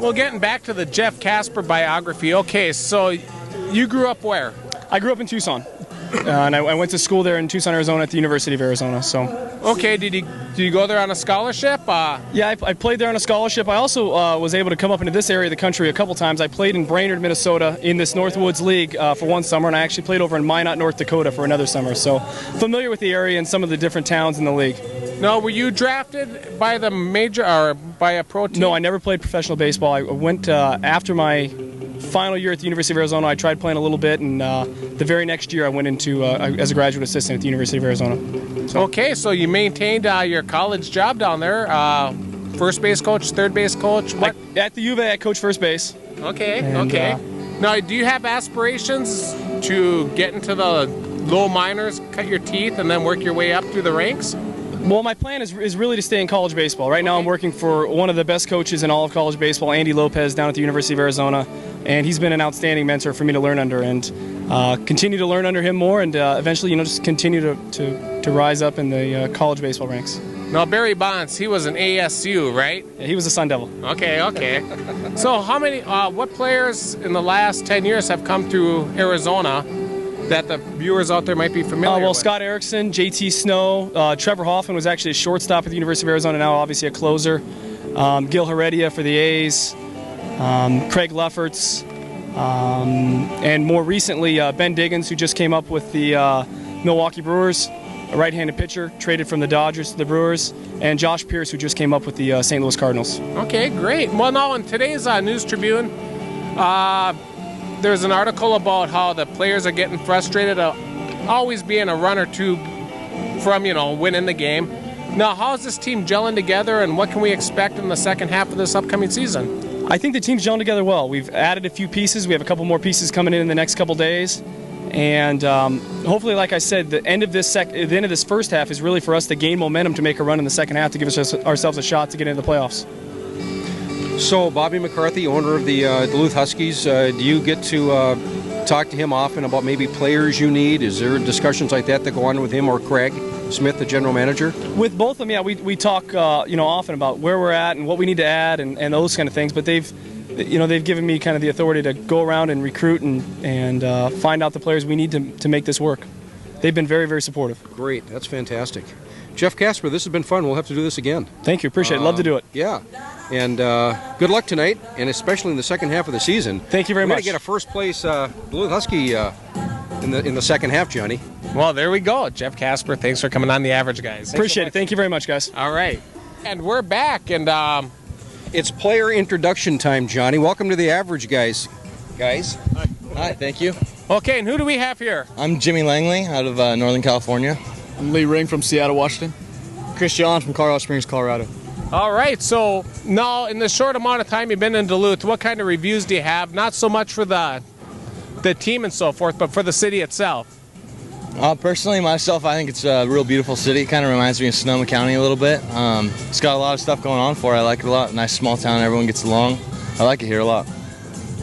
Well, getting back to the Jeff Casper biography, okay, so you grew up where? I grew up in Tucson, and I went to school there in Tucson, Arizona at the University of Arizona. So. Okay, did you go there on a scholarship? Yeah, I played there on a scholarship. I also was able to come up into this area of the country a couple times. I played in Brainerd, Minnesota in this Northwoods League for one summer, and I actually played over in Minot, North Dakota for another summer. So familiar with the area and some of the different towns in the league. No, were you drafted by the major or by a pro team? No, I never played professional baseball. I went after my final year at the University of Arizona. I tried playing a little bit, and the very next year I went into as a graduate assistant at the University of Arizona. So. Okay, so you maintained your college job down there. First base coach, third base coach? What? At the U of A, I coach first base. Okay, okay. Now, do you have aspirations to get into the low minors, cut your teeth, and then work your way up through the ranks? Well, my plan is really to stay in college baseball. Right now I'm working for one of the best coaches in all of college baseball, Andy Lopez, down at the University of Arizona, and he's been an outstanding mentor for me to learn under, and continue to learn under him more, and eventually, just continue to rise up in the college baseball ranks. Now, Barry Bonds, he was an ASU, right? Yeah, he was a Sun Devil. Okay, okay. So how many, what players in the last 10 years have come through Arizona that the viewers out there might be familiar with? Scott Erickson, JT Snow, Trevor Hoffman was actually a shortstop at the University of Arizona, now obviously a closer. Gil Heredia for the A's, Craig Lefferts, and more recently Ben Diggins, who just came up with the Milwaukee Brewers, a right-handed pitcher, traded from the Dodgers to the Brewers, and Josh Pierce, who just came up with the St. Louis Cardinals. Okay, great. Well, now in today's News Tribune, there's an article about how the players are getting frustrated always being a run or two from, winning the game. Now, how is this team gelling together, and what can we expect in the second half of this upcoming season? I think the team's gelling together well. We've added a few pieces. We have a couple more pieces coming in the next couple days. And hopefully, like I said, the end of this first half is really for us to gain momentum to make a run in the second half to give ourselves a shot to get into the playoffs. So, Bobby McCarthy, owner of the Duluth Huskies, do you get to talk to him often about maybe players you need? Is there discussions like that go on with him or Craig Smith, the general manager? With both of them, yeah, we talk often about where we're at and what we need to add and those kind of things. But they've given me kind of the authority to go around and recruit and find out the players we need to make this work. They've been very, very supportive. Great, that's fantastic. Jeff Casper, this has been fun. We'll have to do this again. Thank you, appreciate it. Love to do it. Yeah, and good luck tonight, and especially in the second half of the season. Thank you very much. We're going to get a first place Duluth Husky in the second half, Johnny. Well, there we go. Jeff Casper, thanks for coming on The Average Guys. Appreciate it. Thank you very much, guys. All right. And we're back, and it's player introduction time, Johnny. Welcome to The Average Guys. Guys. Hi, thank you. Okay, and who do we have here? I'm Jimmy Langley out of Northern California. I'm Lee Ring from Seattle, Washington. Chris John from Colorado Springs, Colorado. All right, so now in the short amount of time you've been in Duluth, what kind of reviews do you have? Not so much for the team and so forth, but for the city itself. Personally, myself, I think it's a real beautiful city. It kind of reminds me of Sonoma County a little bit. It's got a lot of stuff going on for it. I like it a lot. Nice small town, everyone gets along. I like it here a lot.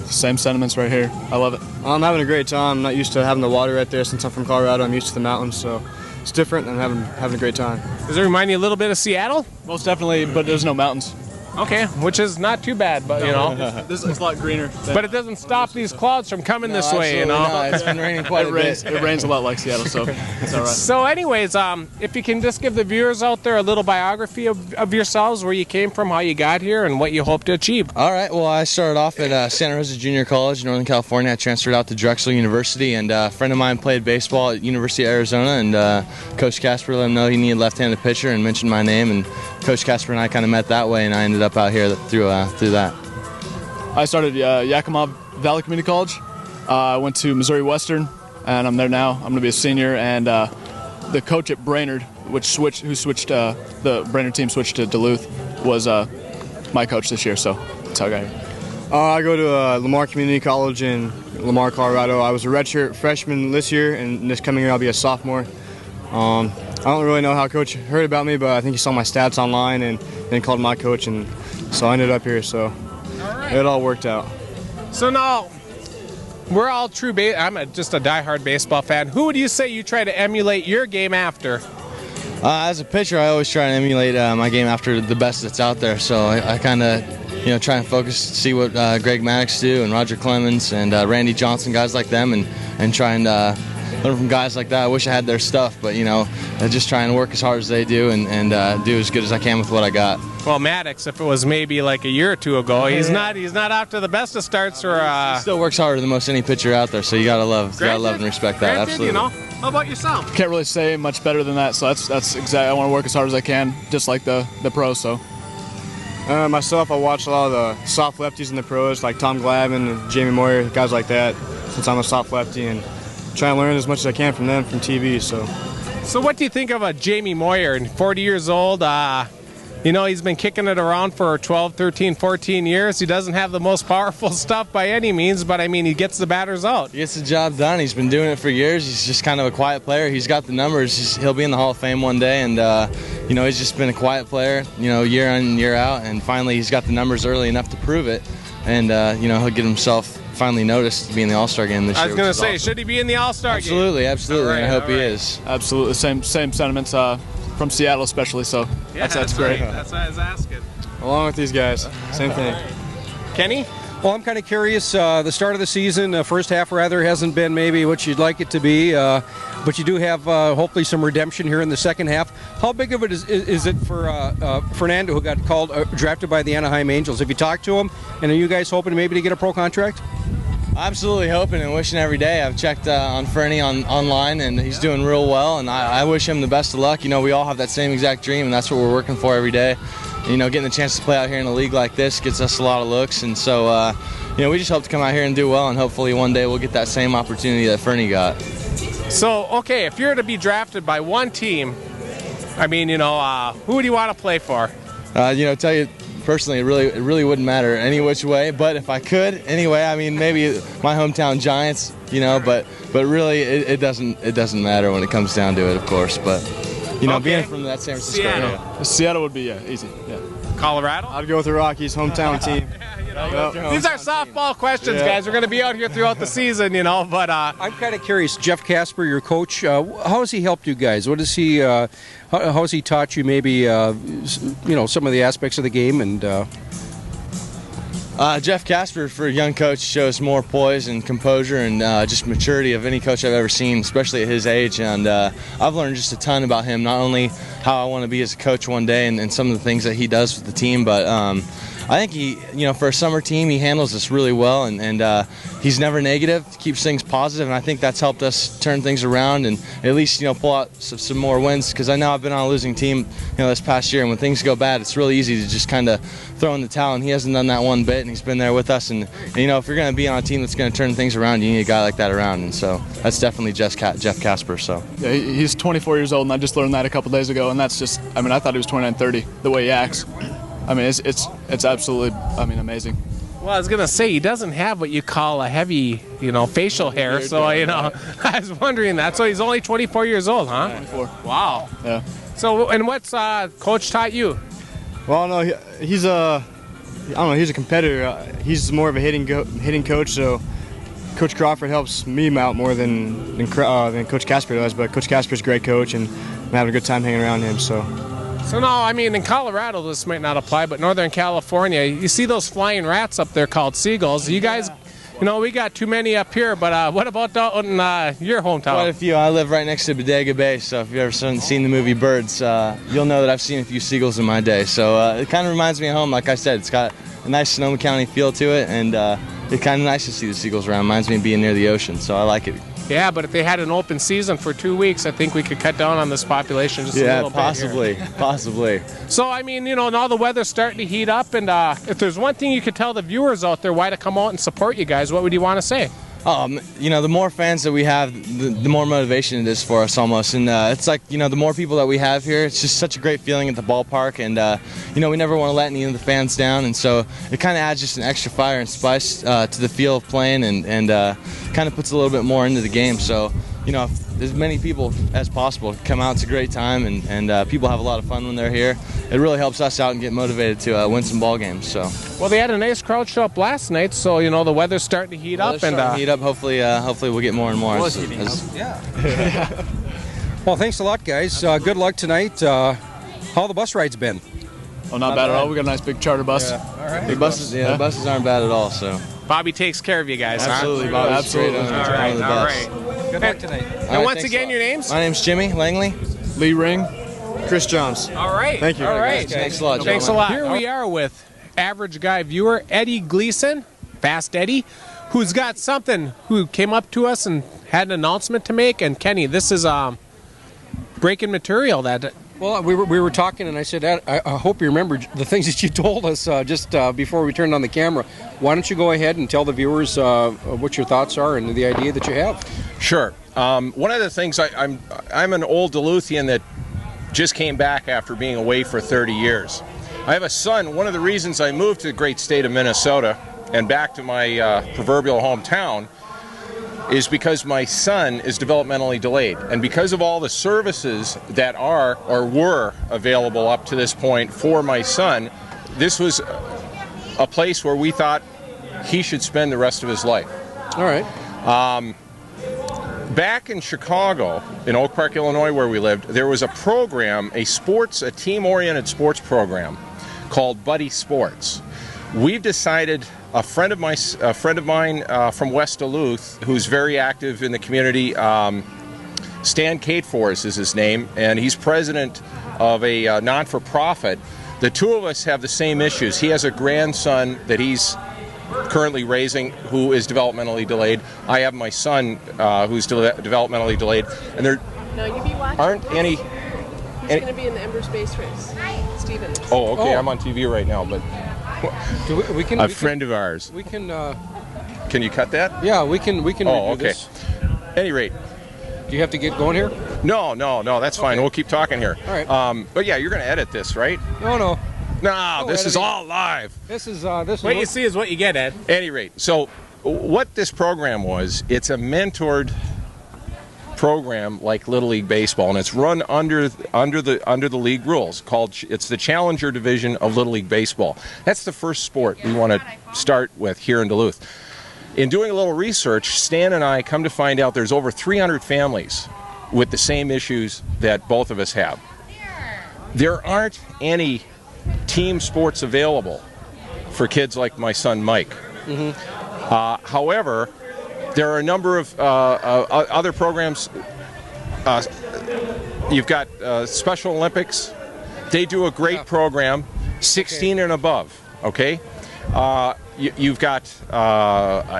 Same sentiments right here. I love it. I'm having a great time. I'm not used to having the water right there since I'm from Colorado. I'm used to the mountains, so it's different, and I'm having a great time. Does it remind you a little bit of Seattle? Most definitely, but there's no mountains. Okay, which is not too bad, but This is a lot greener. But it doesn't stop these clouds from coming this way, No, it's been raining quite a bit. It rains a lot like Seattle, so it's all right. So anyways, if you can just give the viewers out there a little biography of yourselves, where you came from, how you got here, and what you hope to achieve. All right, well, I started off at Santa Rosa Junior College in Northern California. I transferred out to Drexel University, and a friend of mine played baseball at University of Arizona, and Coach Casper let him know he needed a left-handed pitcher and mentioned my name, and Coach Casper and I kind of met that way, and I ended up out here through that. I started Yakima Valley Community College. I went to Missouri Western, and I'm there now. I'm going to be a senior, and the coach at Brainerd, the Brainerd team switched to Duluth, was my coach this year, so that's how I got here. I go to Lamar Community College in Lamar, Colorado. I was a redshirt freshman this year, and this coming year I'll be a sophomore. I don't really know how Coach heard about me, but I think he saw my stats online and then called my coach, and so I ended up here, so it all worked out. So now, we're all true I'm just a diehard baseball fan. Who would you say you try to emulate your game after? As a pitcher, I always try to emulate my game after the best that's out there, so I kind of try and focus, see what Greg Maddox do and Roger Clemens and Randy Johnson, guys like them, and try and learn from guys like that. I wish I had their stuff, but just try and work as hard as they do and do as good as I can with what I got. Well, Maddox, if it was maybe like a year or two ago, he's not off to the best of starts. Or he still works harder than most any pitcher out there, so you gotta love and respect that. Absolutely. How about yourself? Can't really say much better than that. So that's exactly. I want to work as hard as I can, just like the pros. So myself, I watch a lot of the soft lefties in the pros, like Tom Glavine and Jamie Moyer, guys like that. Since I'm a soft lefty, and try and learn as much as I can from them from TV. So what do you think of a Jamie Moyer, 40 years old? He's been kicking it around for 12, 13, 14 years. He doesn't have the most powerful stuff by any means, but I mean, he gets the batters out. He gets the job done. He's been doing it for years. He's just kind of a quiet player. He's got the numbers. He'll be in the Hall of Fame one day, and he's just been a quiet player, year in and year out, and finally he's got the numbers early enough to prove it, and he'll get himself finally noticed to be in the All-Star game this year. I was going to say, awesome. Should he be in the All-Star game? Absolutely, and I hope he is. Absolutely, same sentiments from Seattle especially, so that's great. Right. That's what I was asking. Along with these guys, same thing. Kenny? Well, I'm kind of curious. The start of the season, first half rather, hasn't been maybe what you'd like it to be, but you do have hopefully some redemption here in the second half. How big of it is it for Fernando, who got drafted by the Anaheim Angels? Have you talked to him, and are you guys hoping maybe to get a pro contract? Absolutely hoping and wishing every day. I've checked on Fernie online, and he's doing real well, and I wish him the best of luck. We all have that same exact dream, and that's what we're working for every day. Getting the chance to play out here in a league like this gets us a lot of looks, and so we just hope to come out here and do well, and hopefully one day we'll get that same opportunity that Fernie got. So, okay, if you're to be drafted by one team, I mean, who would you want to play for? Tell you personally, it really wouldn't matter any which way. But if I could, anyway, I mean, maybe my hometown Giants, but really, it doesn't matter when it comes down to it, of course. But being from that San Francisco area, Seattle would be easy. Yeah. Colorado? I'd go with the Rockies, hometown team. These are softball questions, guys. We're going to be out here throughout the season, but I'm kind of curious. Jeff Casper, your coach, how has he helped you guys? What has he? How has he taught you maybe some of the aspects of the game? And Jeff Casper, for a young coach, shows more poise and composure and just maturity of any coach I've ever seen, especially at his age. And I've learned just a ton about him, not only how I want to be as a coach one day and some of the things that he does with the team, but I think he, for a summer team, he handles this really well, and he's never negative, keeps things positive, and I think that's helped us turn things around and at least, pull out some more wins, because I know I've been on a losing team, this past year, and when things go bad, it's really easy to just kind of throw in the towel, and he hasn't done that one bit, and he's been there with us, and if you're going to be on a team that's going to turn things around, you need a guy like that around, and so that's definitely Jeff Casper. So yeah, he's 24 years old, and I just learned that a couple days ago, and that's just, I thought he was 29, 30, the way he acts. It's absolutely, amazing. Well, I was going to say, he doesn't have what you call a heavy, facial hair, so, I was wondering that. So he's only 24 years old, huh? 24. Wow. Yeah. So, and what's Coach taught you? Well, no, he's he's a competitor. He's more of a hitting coach, so Coach Crawford helps me out more than Coach Casper does, but Coach Casper's a great coach, and I'm having a good time hanging around him, So no, in Colorado this might not apply, but Northern California, you see those flying rats up there called seagulls. You guys, we got too many up here, but what about out in your hometown? Quite a few. I live right next to Bodega Bay, so if you've ever seen the movie Birds, you'll know that I've seen a few seagulls in my day. So it kind of reminds me of home. Like I said, it's got a nice Sonoma County feel to it, and it's kind of nice to see the seagulls around. Reminds me of being near the ocean, so I like it. Yeah, but if they had an open season for 2 weeks, I think we could cut down on this population just a little bit. Yeah, possibly. So, now the weather's starting to heat up, and if there's one thing you could tell the viewers out there why to come out and support you guys, what would you want to say? The more fans that we have, the more motivation it is for us almost. And it's like, the more people that we have here, it's just such a great feeling at the ballpark. And, we never want to let any of the fans down. And so it kind of adds just an extra fire and spice to the feel of playing and kind of puts a little bit more into the game. So, if as many people as possible come out, it's a great time. And people have a lot of fun when they're here. It really helps us out and get motivated to win some ball games. So. Well, they had a nice crowd show up last night, so the weather's starting to heat up. Hopefully we'll get more and more. Well, thanks a lot, guys. Good luck tonight. How the bus ride's been? Oh, not bad at all. We got a nice big charter bus. All right. The buses aren't bad at all. So Bobby takes care of you guys, absolutely, huh? Bobby's Absolutely. great on All the right, bus. all right. Good luck tonight. And once again, your names? My name's Jimmy Langley. Lee Ring, Chris Johns. All right. Thank you. All right. Thanks a lot, Thanks a lot. Here we are with average guy viewer Eddie Gleeson, Fast Eddie, who's got something, who came up to us and had an announcement to make. And Kenny, this is breaking material that. Well, we were talking, and I said, I hope you remember the things that you told us just before we turned on the camera. Why don't you go ahead and tell the viewers what your thoughts are and the idea that you have? Sure. One of the things, I'm an old Duluthian that just came back after being away for 30 years. I have a son. One of the reasons I moved to the great state of Minnesota and back to my proverbial hometown is because my son is developmentally delayed. And because of all the services that are or were available up to this point for my son, this was a place where we thought he should spend the rest of his life. All right. Back in Chicago, in Oak Park, Illinois, where we lived, there was a program, a team-oriented sports program called Buddy Sports. We've decided, a friend of mine from West Duluth, who's very active in the community, Stan Cateforth is his name, and he's president of a non-for-profit. The two of us have the same issues. He has a grandson that he's currently raising who is developmentally delayed. I have my son who's developmentally delayed, and there aren't any. He's going to be in the Ember Space Race. Steven. Oh, okay. I'm on TV right now, but a friend of ours. We can. Can you cut that? Yeah, we can. We can. Oh, review okay. This. At any rate. Do you have to get going here? No, that's fine. Okay. We'll keep talking here. All right. But yeah, you're going to edit this, right? No. No, this is all live. This is What you see is what you get, Ed. At any rate, so what this program was, it's a mentored program like Little League Baseball, and it's run under the league rules. It's the Challenger Division of Little League Baseball. That's the first sport we want to start with here in Duluth. In doing a little research, Stan and I come to find out there's over 300 families with the same issues that both of us have. There aren't any team sports available for kids like my son Mike. However, there are a number of other programs. You've got Special Olympics. They do a great program, 16 and above, okay? You've got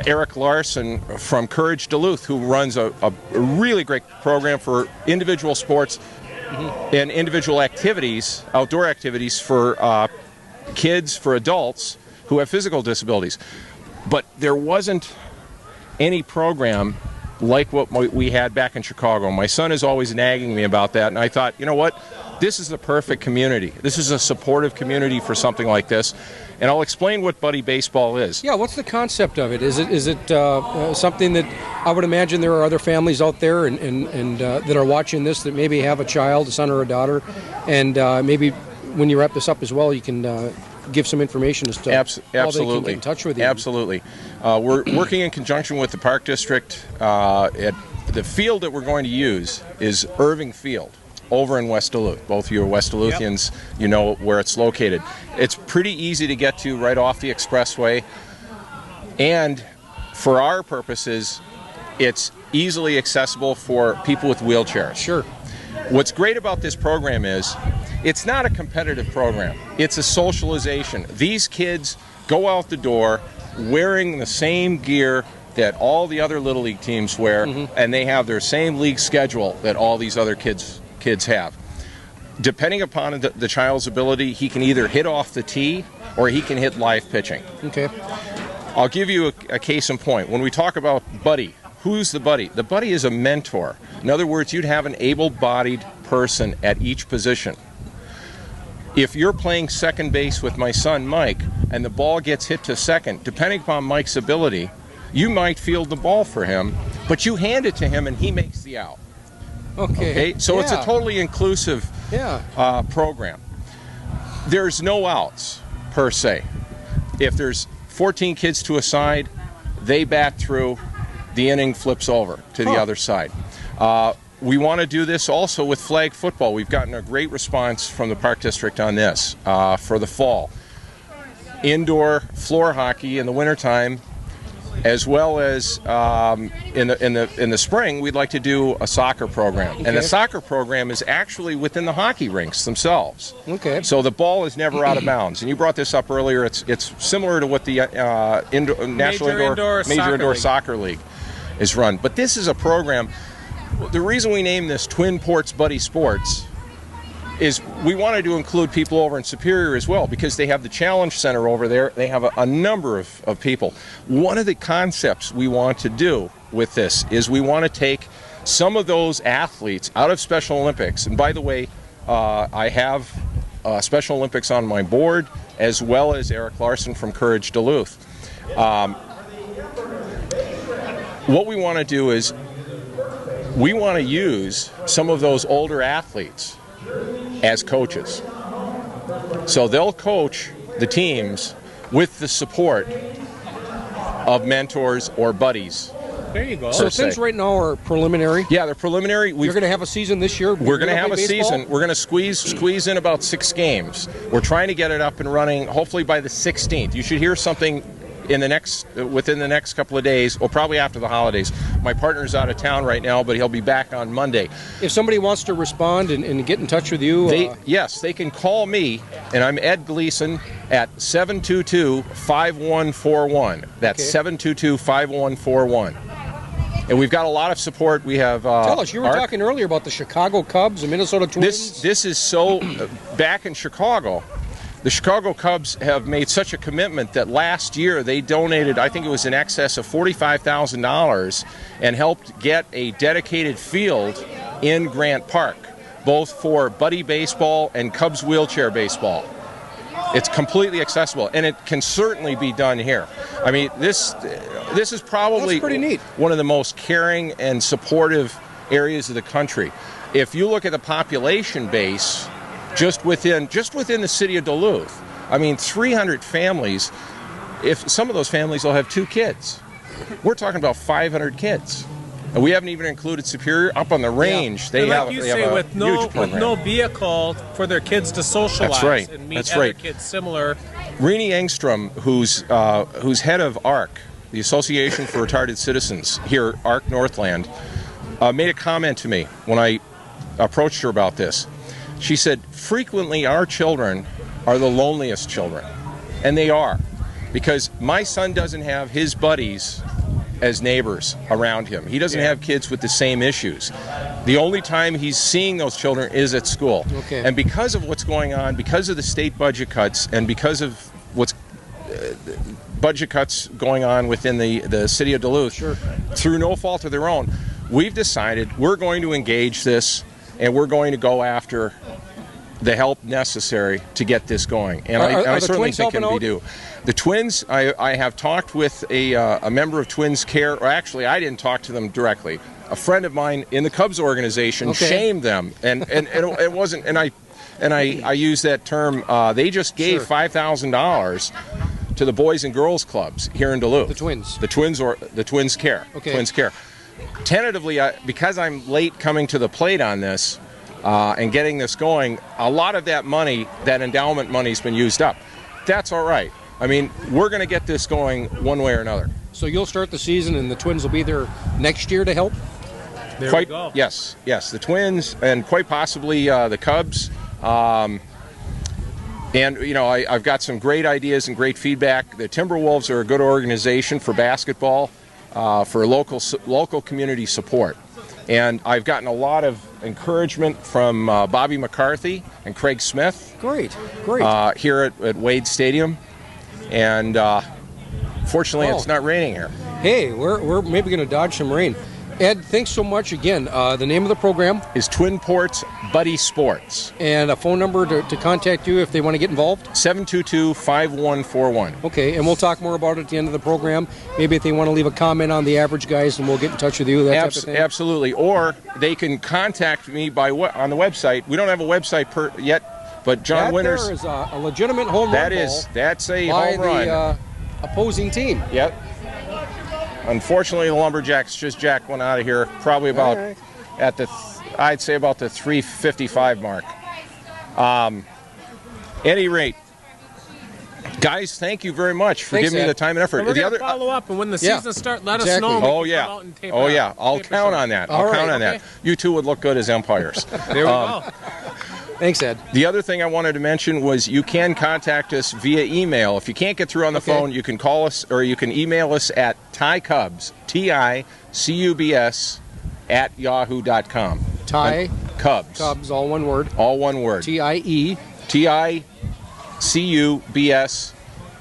Eric Larson from Courage Duluth, who runs a really great program for individual sports and individual activities, outdoor activities for kids, for adults who have physical disabilities. But there wasn't any program like what we had back in Chicago. My son is always nagging me about that, and I thought, you know what? This is the perfect community. This is a supportive community for something like this. And I'll explain what Buddy Baseball is. Yeah, what's the concept of it? Is it something that I would imagine there are other families out there and that are watching this that maybe have a child, a son or a daughter, and maybe when you wrap this up as well, you can give some information as to how they can get in touch with you. Absolutely. We're working in conjunction with the Park District. The field that we're going to use is Irving Field over in West Duluth. Both of you are West Duluthians, you know where it's located. It's pretty easy to get to right off the expressway, and for our purposes, it's easily accessible for people with wheelchairs. Sure. What's great about this program is it's not a competitive program. It's a socialization. These kids go out the door wearing the same gear that all the other Little League teams wear, and they have their same league schedule that all these other kids have. Depending upon the child's ability, he can either hit off the tee or he can hit live pitching. Okay. I'll give you a case in point. When we talk about Buddy, who's the Buddy? The Buddy is a mentor. In other words, you'd have an able-bodied person at each position. If you're playing second base with my son Mike and the ball gets hit to second, depending upon Mike's ability, you might field the ball for him, but you hand it to him and he makes the out. Okay, so it's a totally inclusive program. There's no outs, per se. If there's 14 kids to a side, they bat through, the inning flips over to the other side. we want to do this also with flag football. We've gotten a great response from the Park District on this for the fall. Indoor floor hockey in the wintertime, as well as in the spring, we'd like to do a soccer program. And the soccer program is actually within the hockey rinks themselves. Okay. So the ball is never out of bounds. And you brought this up earlier. It's similar to what the National Major Indoor Soccer League is run. But this is a program. The reason we named this Twin Ports Buddy Sports is we wanted to include people over in Superior as well, because they have the Challenge Center over there. They have a number of people. One of the concepts we want to do with this is we want to take some of those athletes out of Special Olympics. And by the way, I have Special Olympics on my board, as well as Eric Larson from Courage Duluth. What we want to do is we want to use some of those older athletes as coaches. So they'll coach the teams with the support of mentors or buddies. There you go. So things right now are preliminary. Yeah, they're preliminary. You're going to have a season this year? We're going to have a season. We're going to squeeze in about 6 games. We're trying to get it up and running hopefully by the 16th. You should hear something within the next couple of days, or probably after the holidays. My partner's out of town right now, but he'll be back on Monday. If somebody wants to respond and get in touch with you, yes, they can call me, and I'm Ed Gleeson at 722-5141. That's 722-5141. And we've got a lot of support. We have. Tell us, you were talking earlier about the Chicago Cubs, the Minnesota Twins. This is so back in Chicago. The Chicago Cubs have made such a commitment that last year they donated, I think it was in excess of $45,000, and helped get a dedicated field in Grant Park, both for buddy baseball and Cubs wheelchair baseball. It's completely accessible, and it can certainly be done here. I mean, this is probably pretty neat. One of the most caring and supportive areas of the country. If you look at the population base, just within the city of Duluth, I mean, 300 families. If some of those families will have 2 kids, we're talking about 500 kids. And we haven't even included Superior. Up on the range, they have, like you they say, have a with huge program. no vehicle for their kids to socialize. That's right. And meet That's other right. kids similar. Renee Engstrom, who's head of ARC, the Association for Retarded Citizens here, ARC Northland, made a comment to me when I approached her about this. She said, frequently our children are the loneliest children. And they are. Because my son doesn't have his buddies as neighbors around him. He doesn't have kids with the same issues. The only time he's seeing those children is at school. Okay. And because of what's going on, because of the state budget cuts, and because of what's budget cuts going on within the city of Duluth, through no fault of their own, we've decided we're going to engage this, and we're going to go after the help necessary to get this going. And I certainly think it can be done. The Twins, I have talked with a member of Twins Care, or actually I didn't talk to them directly. A friend of mine in the Cubs organization shamed them, and it wasn't, and I use that term, they just gave $5,000 to the Boys and Girls Clubs here in Duluth. The Twins. The Twins Care. Okay. Twins Care. Tentatively, because I'm late coming to the plate on this and getting this going, a lot of that money, that endowment money, has been used up. That's all right. I mean, we're going to get this going one way or another. So you'll start the season, and the Twins will be there next year to help? There we go. Yes. The Twins, and quite possibly the Cubs. And, you know, I've got some great ideas and great feedback. The Timberwolves are a good organization for basketball, for local community support. And I've gotten a lot of encouragement from Bobby McCarthy and Craig Smith. Great. Here at Wade Stadium. And fortunately, it's not raining here. Hey, we're maybe going to dodge some rain. Ed, thanks so much again. The name of the program is Twin Ports Buddy Sports. And a phone number to contact you if they want to get involved? 722-5141. Okay, and we'll talk more about it at the end of the program. Maybe if they want to leave a comment on the average guys, and we'll get in touch with you, that type of thing. Absolutely. Or they can contact me on the website. We don't have a website yet, but John Winters. There is a legitimate home run That's a by home run. The opposing team. Yep. Unfortunately, the Lumberjacks just jacked one out of here, probably about at the, I'd say about the 3:55 mark. Any rate, guys, thank you very much for giving me the time and effort. We're going to follow up, and when the season starts, let us know. Oh, yeah. I'll count on that. I'll count on that. You two would look good as umpires. There we go. Thanks, Ed. The other thing I wanted to mention was you can contact us via email. If you can't get through on the phone, you can call us or you can email us at TICUBS, TICUBS, @yahoo.com. Cubs. Cubs. All one word. All one word. TIE. TICUBS,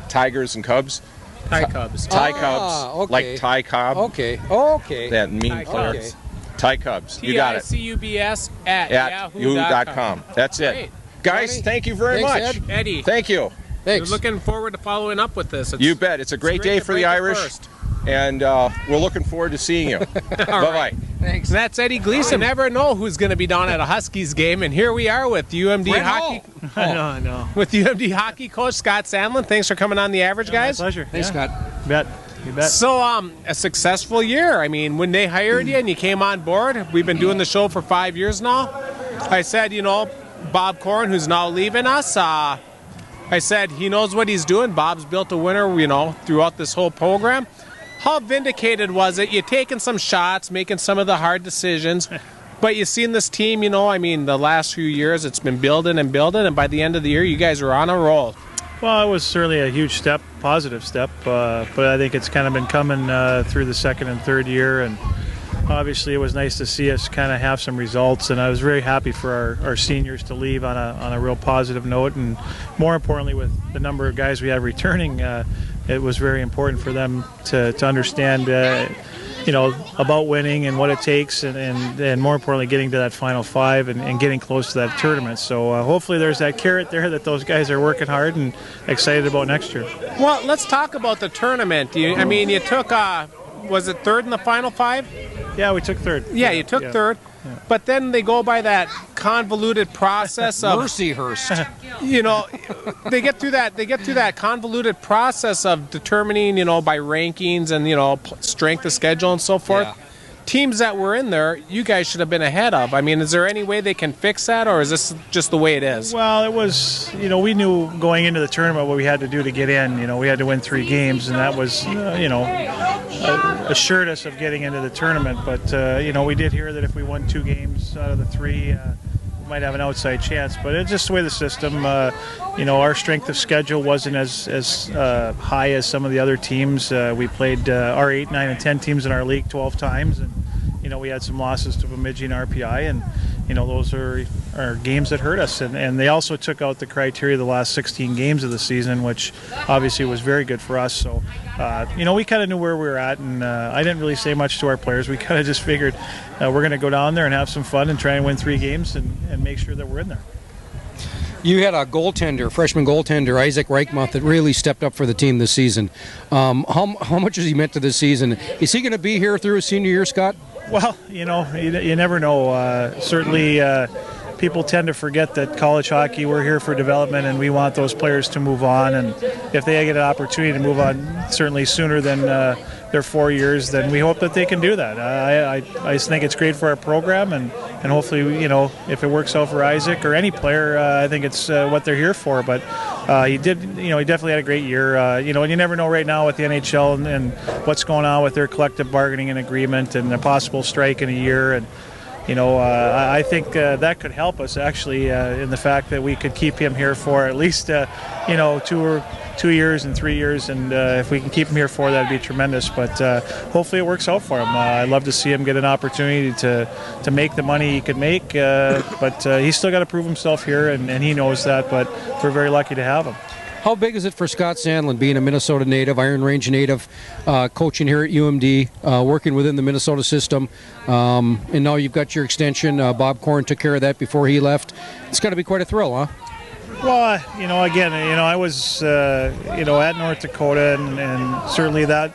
Tigers and Cubs. Tie Cubs. Tie Cubs. Okay. Like Ty Cobb. Okay. That mean player. Okay. Ty Cubs. You got it. TICUBS at yahoo.com. That's it. Great. Guys, Johnny, thank you very much. Ed. Eddie. Thank you. Thanks. We're looking forward to following up with this. You bet. It's a great day for the Irish. And we're looking forward to seeing you. Bye-bye. Thanks. That's Eddie Gleeson. Never know who's going to be down at a Huskies game, and here we are with UMD hockey. I know. With UMD hockey coach Scott Sandelin. Thanks for coming on The Average, guys. My pleasure. Thanks, Scott. You bet. So, a successful year. I mean, when they hired you and you came on board, we've been doing the show for 5 years now. I said, Bob Corrin, who's now leaving us, I said he knows what he's doing. Bob's built a winner, throughout this whole program. How vindicated was it? You're taking some shots, making some of the hard decisions, but you've seen this team, the last few years, it's been building, and by the end of the year, you guys are on a roll. Well, it was certainly a huge step, positive step, but I think it's kind of been coming through the second and third year, and obviously it was nice to see us kind of have some results, and I was very happy for our seniors to leave on a real positive note, and more importantly with the number of guys we have returning, it was very important for them to understand about winning and what it takes, and more importantly getting to that Final Five and getting close to that tournament. So hopefully there's that carrot there that those guys are working hard and excited about next year. Well, let's talk about the tournament. You took, was it third in the Final Five? Yeah, we took third. Yeah, you took third. Yeah. But then they go by that convoluted process of Mercyhurst. They get through that convoluted process of determining, by rankings and strength of schedule and so forth. Yeah. Teams that were in there, you guys should have been ahead of. Is there any way they can fix that, or is this just the way it is? Well, it was, we knew going into the tournament what we had to do to get in. We had to win 3 games, and that was, assured us of getting into the tournament. But, we did hear that if we won 2 games out of the 3, we might have an outside chance. But it's just the way the system, our strength of schedule wasn't as high as some of the other teams. We played our 8, 9, and 10 teams in our league 12 times, and we had some losses to Bemidji and RPI, and those are games that hurt us. And they also took out the criteria of the last 16 games of the season, which obviously was very good for us. So we kind of knew where we were at, and I didn't really say much to our players. We kind of just figured we're going to go down there and have some fun and try and win 3 games and make sure that we're in there. You had a freshman goaltender, Isaac Reichmuth, that really stepped up for the team this season. How much has he meant to this season? Is he going to be here through his senior year, Scott? Well, you never know. Certainly, people tend to forget that college hockey, we're here for development, and we want those players to move on. And if they get an opportunity to move on certainly sooner than their 4 years, then we hope that they can do that. I just think it's great for our program, and hopefully, if it works out for Isaac or any player, I think it's what they're here for. But he definitely had a great year. And you never know right now with the NHL and what's going on with their collective bargaining and agreement and a possible strike in a year. And I think that could help us actually in the fact that we could keep him here for at least 2 years and 3 years, and if we can keep him here for that'd be tremendous. But hopefully it works out for him. I'd love to see him get an opportunity to make the money he could make, but he's still got to prove himself here, and he knows that. But we're very lucky to have him. How big is it for Scott Sandelin, being a Minnesota native, Iron Range native, coaching here at UMD, working within the Minnesota system, and now you've got your extension. Bob Corrin took care of that before he left. It's got to be quite a thrill, huh? Well, again, I was, at North Dakota, and certainly that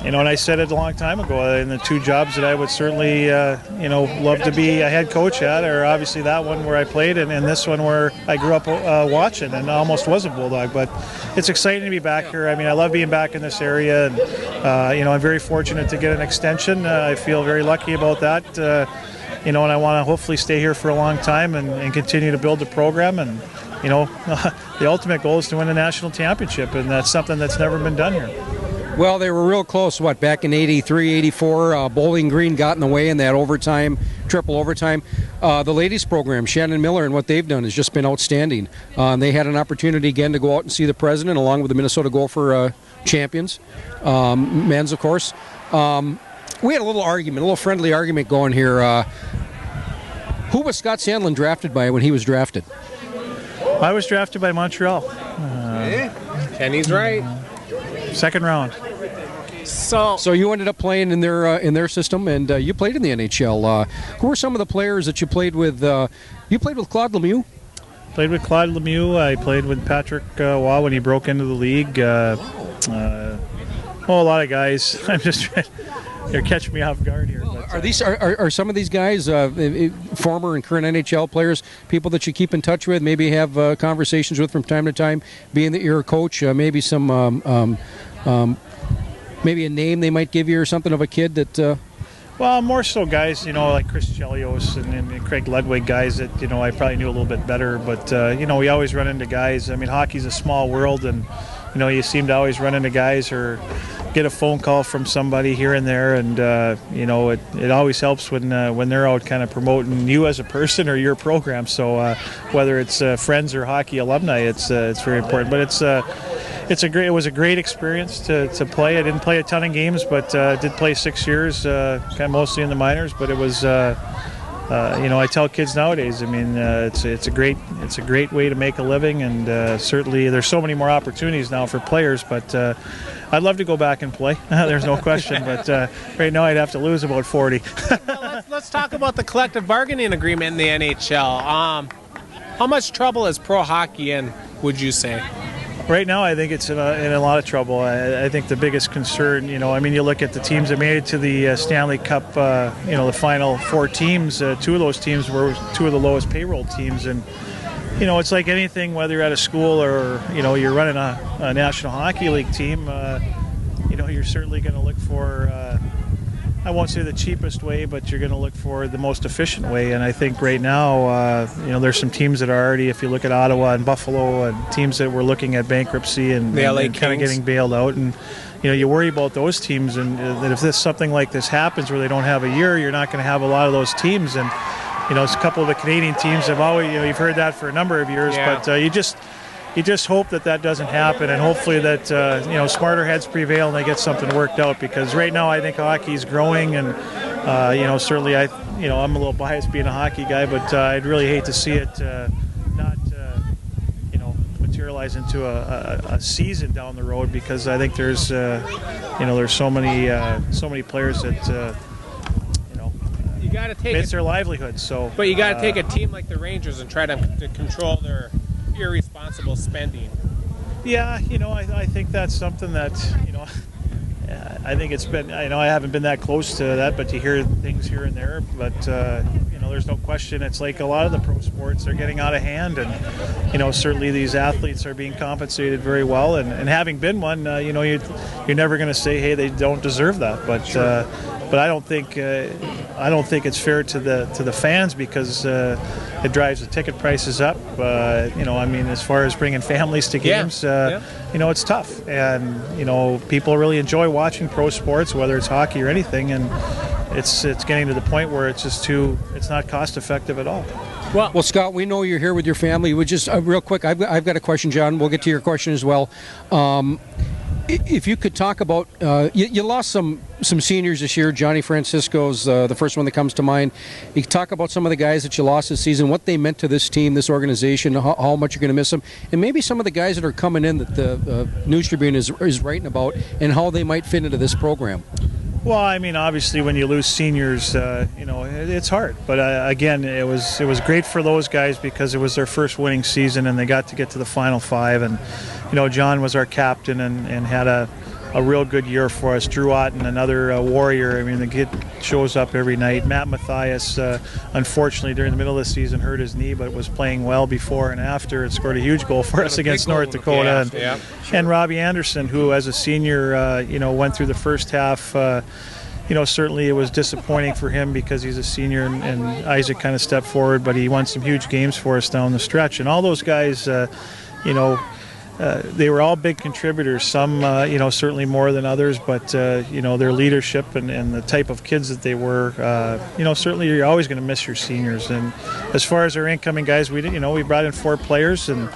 and I said it a long time ago, in the two jobs that I would certainly, love to be a head coach at, or obviously that one where I played, and this one where I grew up watching and almost was a Bulldog. But it's exciting to be back here. I mean, I love being back in this area, and, I'm very fortunate to get an extension. I feel very lucky about that, and I want to hopefully stay here for a long time and continue to build the program. And, the ultimate goal is to win a national championship, and that's something that's never been done here. Well, they were real close, back in 83, 84. Bowling Green got in the way in that overtime, triple overtime. The ladies program, Shannon Miller, and what they've done has just been outstanding. They had an opportunity again to go out and see the president along with the Minnesota Gopher champions, men's, of course. We had a little friendly argument going here. Who was Scott Sandelin drafted by when he was drafted? I was drafted by Montreal. Kenny's right. Second round. So you ended up playing in their system, and you played in the NHL. Who were some of the players that you played with? You played with Claude Lemieux? Played with Claude Lemieux. I played with Patrick Waugh when he broke into the league. A lot of guys. I'm just trying. You're catching me off guard here. Are some of these guys former and current NHL players, people that you keep in touch with, maybe have conversations with from time to time, being that you're a coach, maybe some maybe a name they might give you or something of a kid that... Well, more so guys, like Chris Chelios and Craig Ludwig, guys that, I probably knew a little bit better. But, we always run into guys. I mean, hockey's a small world, and, you seem to always run into guys or get a phone call from somebody here and there. And, it always helps when they're out kind of promoting you as a person or your program. So whether it's friends or hockey alumni, it's very important. But it was a great experience to play. I didn't play a ton of games, but did play 6 years, kind of mostly in the minors. But it was, I tell kids nowadays, I mean, it's a great way to make a living, and certainly there's so many more opportunities now for players. But I'd love to go back and play. There's no question. But right now I'd have to lose about 40. Well, let's talk about the collective bargaining agreement in the NHL. How much trouble is pro hockey in, would you say? Right now, I think it's in a lot of trouble. I think the biggest concern, you look at the teams that made it to the Stanley Cup, the final four teams. Two of those teams were two of the lowest payroll teams, and it's like anything, whether you're at a school or you're running a National Hockey League team. You're certainly going to look for. I won't say the cheapest way, but you're going to look for the most efficient way. And I think right now, there's some teams that are already, if you look at Ottawa and Buffalo, and teams that were looking at bankruptcy and kind of getting bailed out. And, you worry about those teams, and that if something like this happens where they don't have a year, you're not going to have a lot of those teams. And, it's a couple of the Canadian teams have always, you've heard that for a number of years, but you just hope that doesn't happen, and hopefully that smarter heads prevail and they get something worked out. Because right now I think hockey's growing, and certainly I'm a little biased being a hockey guy, but I'd really hate to see it not materialize into a season down the road, because I think there's there's so many players that you got to take it's their livelihood. So, but you got to take a team like the Rangers and try to control their irresponsible spending. Yeah, I think that's something that, I think it's been, I haven't been that close to that, but you hear things here and there. But, there's no question. It's like a lot of the pro sports, they're getting out of hand. And, certainly these athletes are being compensated very well. And having been one, you're never going to say, hey, they don't deserve that. But, sure. But I don't think it's fair to the fans, because it drives the ticket prices up. As far as bringing families to games, it's tough, and people really enjoy watching pro sports, whether it's hockey or anything, and it's getting to the point where it's not cost effective at all. Well, Scott, we know you're here with your family. We just real quick, I've got a question, John. We'll get to your question as well. If you could talk about, you lost some seniors this year. Johnny Francisco's the first one that comes to mind. You could talk about some of the guys that you lost this season, what they meant to this team, this organization, how much you're going to miss them, and maybe some of the guys that are coming in that the News Tribune is writing about, and how they might fit into this program. Well, obviously, when you lose seniors, it's hard. But again, it was great for those guys, because it was their first winning season, and they got to get to the Final Five. And John was our captain and had a a real good year for us. Drew Otten, another warrior. I mean, the kid shows up every night. Matt Mathias, unfortunately, during the middle of the season, hurt his knee, but was playing well before and after and scored a huge goal for us against North Dakota. And Robbie Anderson, who as a senior, went through the first half. Certainly it was disappointing for him because he's a senior, and Isaac kind of stepped forward, but he won some huge games for us down the stretch. And all those guys, they were all big contributors. Some, certainly more than others, but their leadership and the type of kids that they were, certainly you're always going to miss your seniors. And as far as our incoming guys, we brought in 4 players, and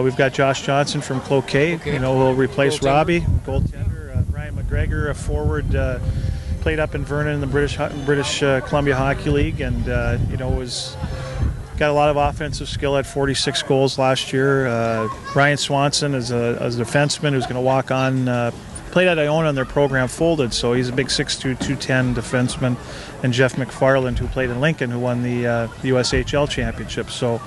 we've got Josh Johnson from Cloquet, who'll replace Robbie, goaltender. Brian McGregor, a forward. Played up in Vernon in the British Columbia Hockey League, and was got a lot of offensive skill. Had 46 goals last year. Ryan Swanson is a defenseman who's going to walk on. Played at Iona in their program, folded, so he's a big 6'2", 210 defenseman. And Jeff McFarland, who played in Lincoln, who won the USHL championship. So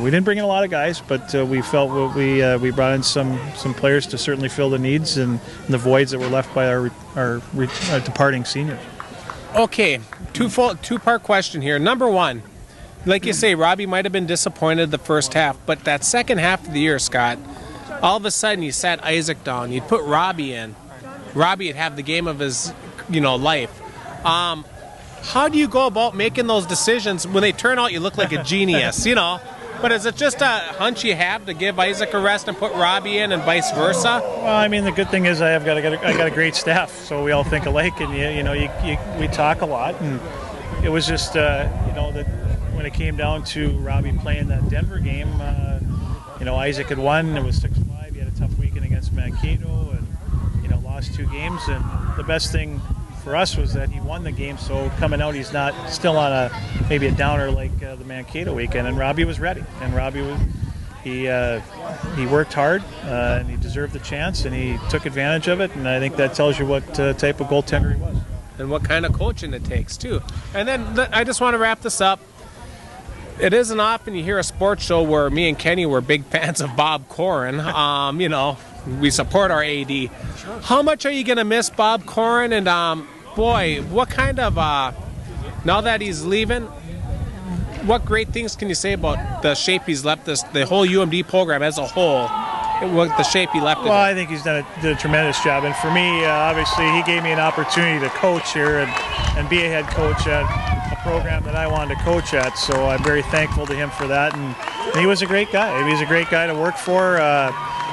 we didn't bring in a lot of guys, but we felt we brought in some players to certainly fill the needs and the voids that were left by our departing seniors. Okay, two-part question here. Number one, like you say, Robbie might have been disappointed the first half, but that second half of the year, Scott, all of a sudden you sat Isaac down, you'd put Robbie in. Robbie would have the game of his, life. How do you go about making those decisions when they turn out you look like a genius, But is it just a hunch you have to give Isaac a rest and put Robbie in, and vice versa? Well, I mean, the good thing is I got a great staff, so we all think alike, and we talk a lot, and it was just that when it came down to Robbie playing that Denver game, Isaac had won. It was 6-5. He had a tough weekend against Mankato, and lost 2 games. And the best thing for us was that he won the game, so coming out he's not still on maybe a downer like the Mankato weekend. And Robbie was ready, and he worked hard, and he deserved the chance, and he took advantage of it. And I think that tells you what type of goaltender he was, and what kind of coaching it takes too. And then I just want to wrap this up. It isn't often you hear a sports show where me and Kenny were big fans of Bob Corin. We support our AD. Sure. How much are you going to miss Bob Corin? And boy, what kind of now that he's leaving, what great things can you say about the shape he's left the whole UMD program as a whole? The shape he left it. Well, I think he's did a tremendous job, and for me, obviously, he gave me an opportunity to coach here and be a head coach at a program that I wanted to coach at. So I'm very thankful to him for that, and he was a great guy. He's a great guy to work for.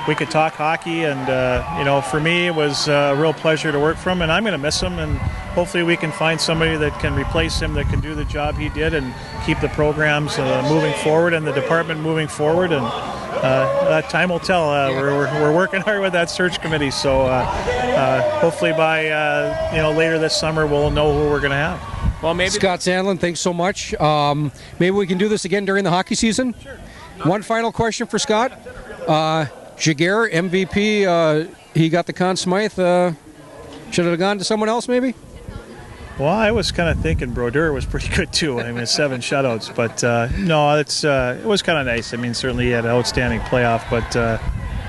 We could talk hockey, and for me, it was a real pleasure to work for him, and I'm going to miss him, and hopefully we can find somebody that can replace him that can do the job he did and keep the programs moving forward and the department moving forward. And time will tell. We're working hard with that search committee, so hopefully by later this summer we'll know who we're going to have. Well, maybe Scott Sandelin, thanks so much. Maybe we can do this again during the hockey season. Sure. One final question for Scott. Jaguar, MVP, he got the Conn Smythe. Should it have gone to someone else, maybe? Well, I was kind of thinking Brodeur was pretty good too. I mean, 7 shutouts, but no, it was kind of nice. I mean, certainly he had an outstanding playoff, but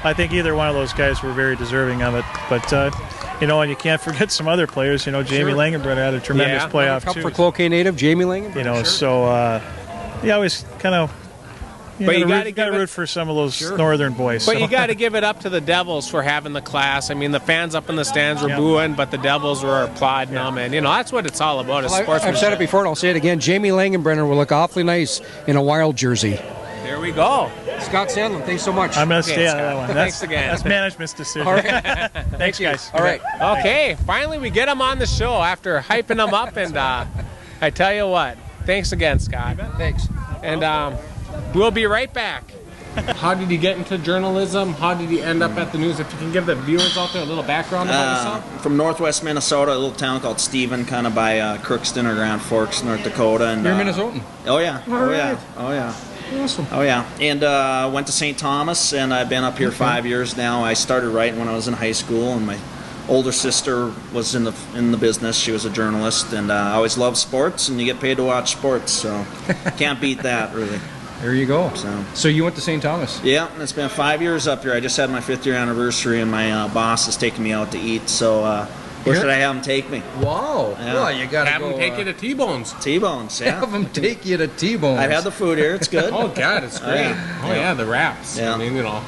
I think either one of those guys were very deserving of it. But and you can't forget some other players. Jamie Langenbrenner had a tremendous playoff Cup too. for Cloquet native Jamie Langenbrenner. So I was kind of. But you got to root for some of those northern boys. But you got to give it up to the Devils for having the class. I mean, the fans up in the stands were booing, but the Devils were applauding them, and that's what it's all about. Is sportsmanship. I've said it before, and I'll say it again. Jamie Langenbrenner will look awfully nice in a Wild jersey. There we go. Scott Sandlin, thanks so much. I'm going to stay on that one. Thanks again. That's management's decision. All right. Thanks, guys. All right. Okay, finally we get him on the show after hyping him up, and I tell you what, thanks again, Scott. Thanks. And we'll be right back. How did you get into journalism? How did you end up at the news? If you can give the viewers out there a little background about yourself. From northwest Minnesota, a little town called Stephen, kind of by Crookston or Grand Forks, North Dakota. And, you're Minnesotan? Oh, yeah. Right. Oh, yeah. Awesome. Oh, yeah. And went to St. Thomas, and I've been up here 5 years now. I started writing when I was in high school, and my older sister was in the business. She was a journalist, and I always loved sports, and you get paid to watch sports, so can't beat that, really. There you go. So you went to St. Thomas? Yeah, and it's been 5 years up here. I just had my 5th year anniversary, and my boss is taking me out to eat. So where should I have him take me? Wow. Yeah. Well, you got to Have go. them take you to T-Bonz. T-Bonz, yeah. Have them take you to T-Bonz. I've had the food here. It's good. Oh, God, it's great. Oh, yeah, the wraps. Yeah. I mean, you know.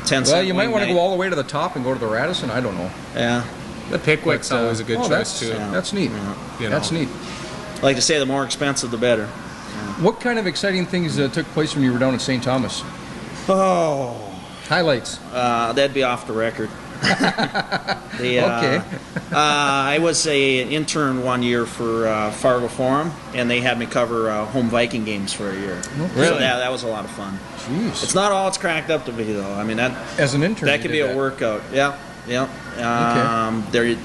10 Well, cent you might wing want to night. go all the way to the top and go to the Radisson. I don't know. Yeah. The Pickwick's always a good choice, too. That's neat. You That's know. neat. I like to say the more expensive, the better. What kind of exciting things took place when you were down at St. Thomas? Oh. Highlights. That'd be off the record. Okay. I was an intern 1 year for Fargo Forum, and they had me cover home Viking games for a year. Really? So that was a lot of fun. Jeez. It's not all it's cracked up to be, though. I mean, that As an intern, that you could did be a workout. Yeah, yeah. They're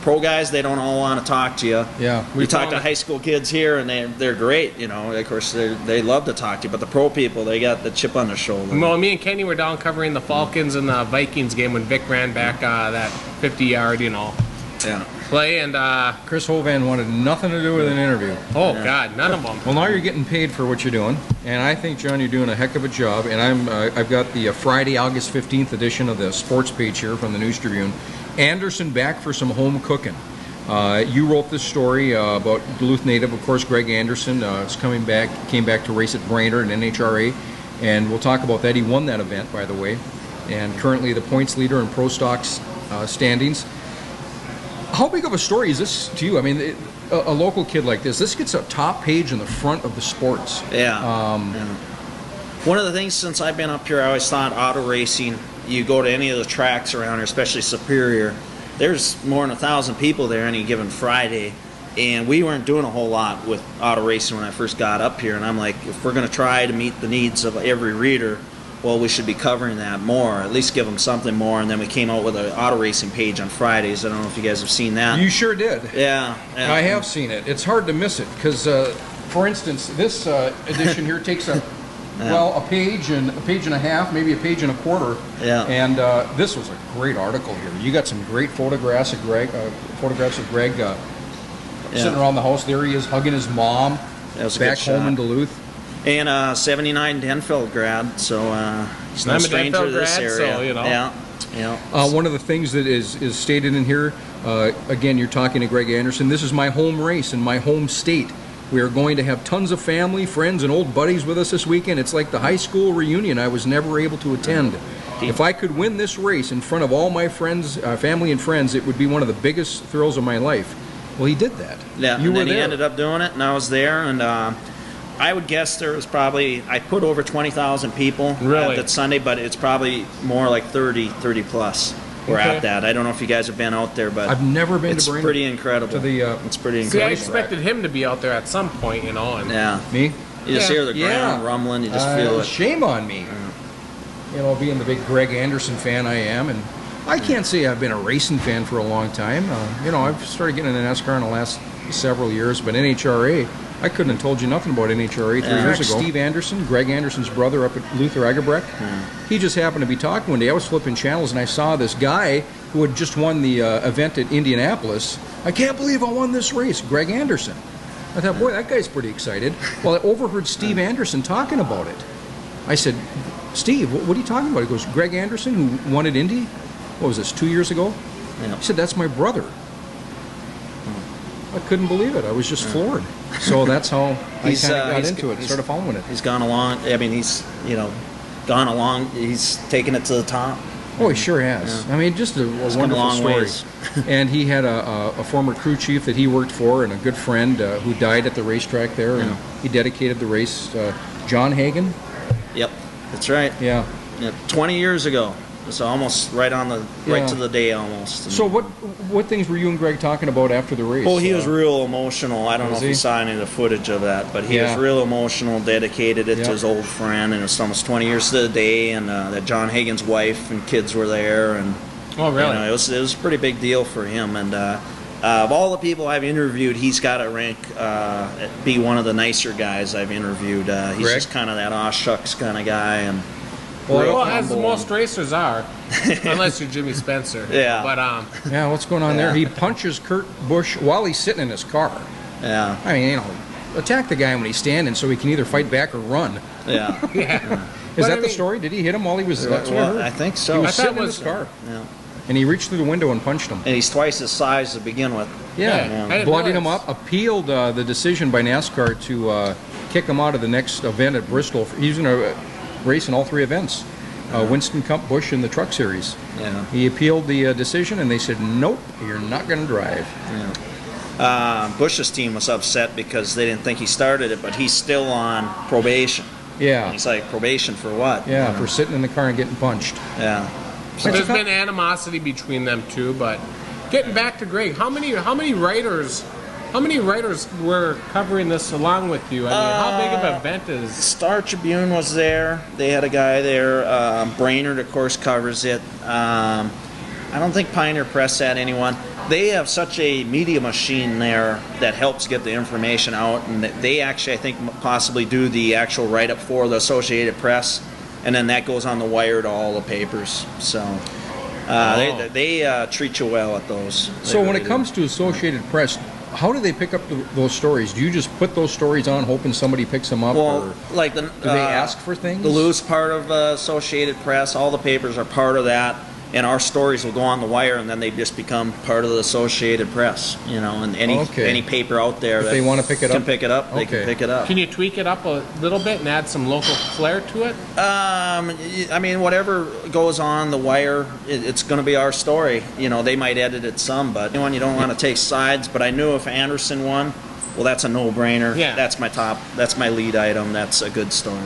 pro guys. They don't all want to talk to you. Yeah. We talk to high school kids here, and they're great. You know, of course, they love to talk to you. But the pro people, they got the chip on their shoulder. Well, me and Kenny were down covering the Falcons and the Vikings game when Vic ran back that 50-yard, Yeah. play. And, Chris Hovan wanted nothing to do with an interview. oh, God, none of them. Well, now you're getting paid for what you're doing, and I think, John, you're doing a heck of a job. And I've got the Friday, August 15th edition of the sports page here from the News Tribune. Anderson back for some home cooking. You wrote this story about Duluth native, of course, Greg Anderson came back to race at Brainerd and NHRA, and we'll talk about that. He won that event, by the way, and currently the points leader in Pro Stock's standings. How big of a story is this to you? I mean, a local kid like this gets a top page in the front of the sports. Yeah. One of the things since I've been up here, I always thought auto racing, you go to any of the tracks around here, especially Superior, there's more than 1,000 people there any given Friday, and we weren't doing a whole lot with auto racing when I first got up here, and I'm like, if we're going to try to meet the needs of every reader, well, we should be covering that more, at least give them something more. And then we came out with an auto racing page on Fridays. I don't know if you guys have seen that. You sure did. Yeah. I have seen it. It's hard to miss it because, for instance, this edition here takes a page and a half, maybe a page and a quarter. Yeah. And this was a great article here. You got some great photographs of Greg. Sitting around the house. There he is, hugging his mom. That was a back good home shot. in Duluth. And 79 Denfeld grad, so he's no I'm a stranger to Denfeld this grad, area. so, you know. Yeah. One of the things that is stated in here, again, you're talking to Greg Anderson, this is my home race in my home state. We are going to have tons of family, friends, and old buddies with us this weekend. It's like the high school reunion I was never able to attend. If I could win this race in front of all my friends, family and friends, it would be one of the biggest thrills of my life. Well, he did that. Yeah, you and were then he there. ended up doing it, and I was there, and I would guess there was probably, I put over 20,000 people Really? that Sunday, but it's probably more like 30 plus. We're Okay. at that. I don't know if you guys have been out there, but I've never been it's to Brainerd. pretty incredible. To the, it's pretty See, I incredible. expected him to be out there at some point, you know. And Yeah. Me? You just Yeah. hear the ground rumbling, you just feel it. Shame on me. You know, being the big Greg Anderson fan I am, and I can't say I've been a racing fan for a long time. You know, I've started getting into NASCAR in the last several years, but NHRA, I couldn't have told you nothing about NHRA 3 years ago. Steve Anderson, Greg Anderson's brother up at Luther Egebrecht, he just happened to be talking one day. I was flipping channels and I saw this guy who had just won the event at Indianapolis. I can't believe I won this race, Greg Anderson. I thought, boy, that guy's pretty excited. Well, I overheard Steve Anderson talking about it. I said, Steve, what are you talking about? He goes, Greg Anderson, who won at Indy? What was this, 2 years ago? Yeah. He said, that's my brother. I couldn't believe it. I was just floored. So that's how I kind of got into it and started following it. He's gone along. I mean, he's, gone along. He's taken it to the top. Oh, he sure has. Yeah. I mean, just a come a wonderful long story. ways. And he had a former crew chief that he worked for and a good friend who died at the racetrack there. And he dedicated the race, John Hagen. Yep, that's right. Yeah. 20 years ago. It's almost right to the day almost. So what things were you and Greg talking about after the race? Well, he was real emotional. I don't know if he? you saw any of the footage of that, but he was real emotional, dedicated it to his old friend, and it's almost 20 years to the day, and that John Hagen's wife and kids were there, and oh, really? it was a pretty big deal for him. And of all the people I've interviewed, he's got to rank be one of the nicer guys I've interviewed. He's just kind of that aw shucks kind of guy, and well, as most racers are, unless you're Jimmy Spencer. Yeah. But yeah, what's going on there? He punches Kurt Busch while he's sitting in his car. Yeah. I mean, attack the guy when he's standing so he can either fight back or run. Yeah. Yeah. Is that the story? Did he hit him while he was? That's what I heard. I think so. He I was thought sitting it in was- his car, Yeah. and he reached through the window and punched him. And he's twice his size to begin with. Yeah, I didn't bloodied him realize. up. Appealed the decision by NASCAR to kick him out of the next event at Bristol. He's going to race in all 3 events. Winston Cup, Busch, and the Truck Series. Yeah. He appealed the decision, and they said, "Nope, you're not going to drive." Bush's team was upset because they didn't think he started it, but he's still on probation. Yeah, He's like, probation for what? yeah, You know? for sitting in the car and getting punched. Yeah. So there's been animosity between them two, but getting back to Greg, how many writers were covering this along with you? I mean, how big of an event is? Star Tribune was there. They had a guy there. Brainerd, of course, covers it. I don't think Pioneer Press had anyone. They have such a media machine there that helps get the information out, and they actually, I think, possibly do the actual write-up for the Associated Press, and then that goes on the wire to all the papers. So they treat you well at those. So when it comes to Associated Press, how do they pick up those stories? Do you just put those stories on, hoping somebody picks them up? Well, or like do they ask for things? The Lou's part of Associated Press. All the papers are part of that, and our stories will go on the wire, and then they just become part of the Associated Press. You know, and any paper out there If that they want to pick it can up, pick it up, they can Okay. pick it up. Can you tweak it up a little bit and add some local flair to it? I mean, whatever goes on the wire, it's going to be our story. You know, they might edit it some, but you don't want to take sides. But I knew if Anderson won, well, that's a no-brainer. Yeah. That's my lead item. That's a good story.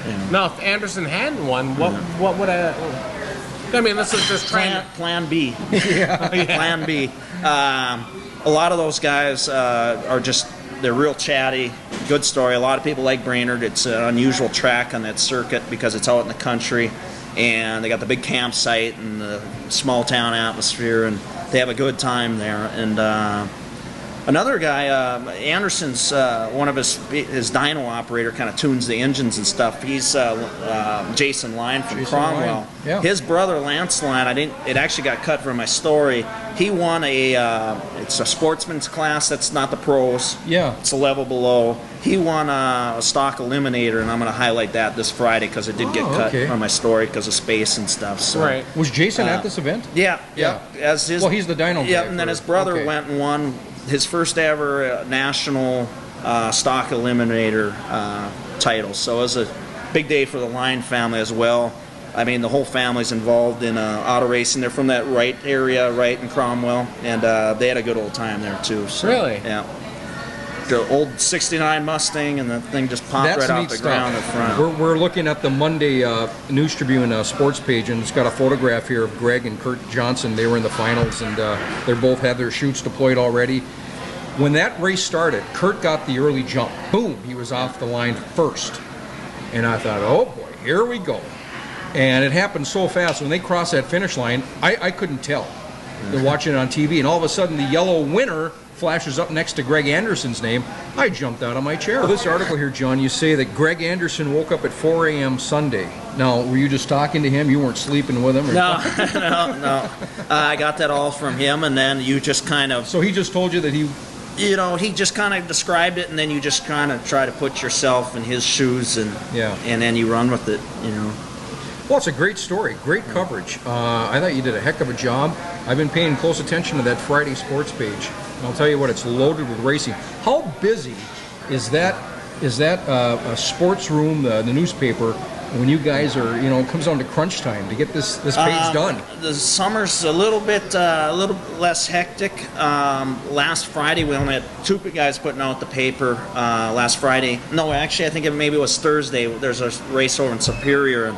You know. Now, if Anderson hadn't won, what would I mean, this is just trying to... Plan B. Plan B. A lot of those guys they're real chatty. Good story. A lot of people like Brainerd. It's an unusual track on that circuit because it's out in the country, and they got the big campsite and the small town atmosphere, and they have a good time there. And another guy, Anderson's one of his dyno operator, kind of tunes the engines and stuff. He's Jason Line from Cromwell. Line, yeah. His brother Lance Line, it actually got cut from my story. He won it's a sportsman's class. That's not the pros. Yeah. It's a level below. He won a stock eliminator, and I'm going to highlight that this Friday because it did get cut from my story because of space and stuff. So. Right. Was Jason at this event? Yeah. Yeah. As his, Well, he's the dyno guy Yeah, and then for- his brother okay. went and won his first ever national stock eliminator title. So it was a big day for the Line family as well. I mean, the whole family's involved in auto racing. They're from that Wright area, Wright and Cromwell, and they had a good old time there too. So, Really? Yeah. The old '69 Mustang, and the thing just popped That's right off neat the stuff. ground in front. We're looking at the Monday News Tribune sports page, and it's got a photograph here of Greg and Kurt Johnson. They were in the finals, and they both had their chutes deployed already. When that race started, Kurt got the early jump. Boom, he was off the line first. And I thought, oh boy, here we go. And it happened so fast. When they crossed that finish line, I couldn't tell. They're watching it on TV, and all of a sudden the yellow winner flashes up next to Greg Anderson's name. I jumped out of my chair. Well, this article here, John, you say that Greg Anderson woke up at 4 a.m. Sunday. Now, were you just talking to him? You weren't sleeping with him? Or No. I got that all from him, and then you just kind of... So he just told you that he... he just kind of described it, and then you just kind of try to put yourself in his shoes, and then you run with it, Well, it's a great story, great coverage. I thought you did a heck of a job. I've been paying close attention to that Friday sports page. And I'll tell you what, it's loaded with racing. How busy is that a sports room, the newspaper, when you guys are, it comes down to crunch time to get this page done? The summer's a little less hectic. Last Friday, we only had 2 guys putting out the paper. Last Friday, no, actually, I think maybe it was Thursday. There's a race over in Superior, and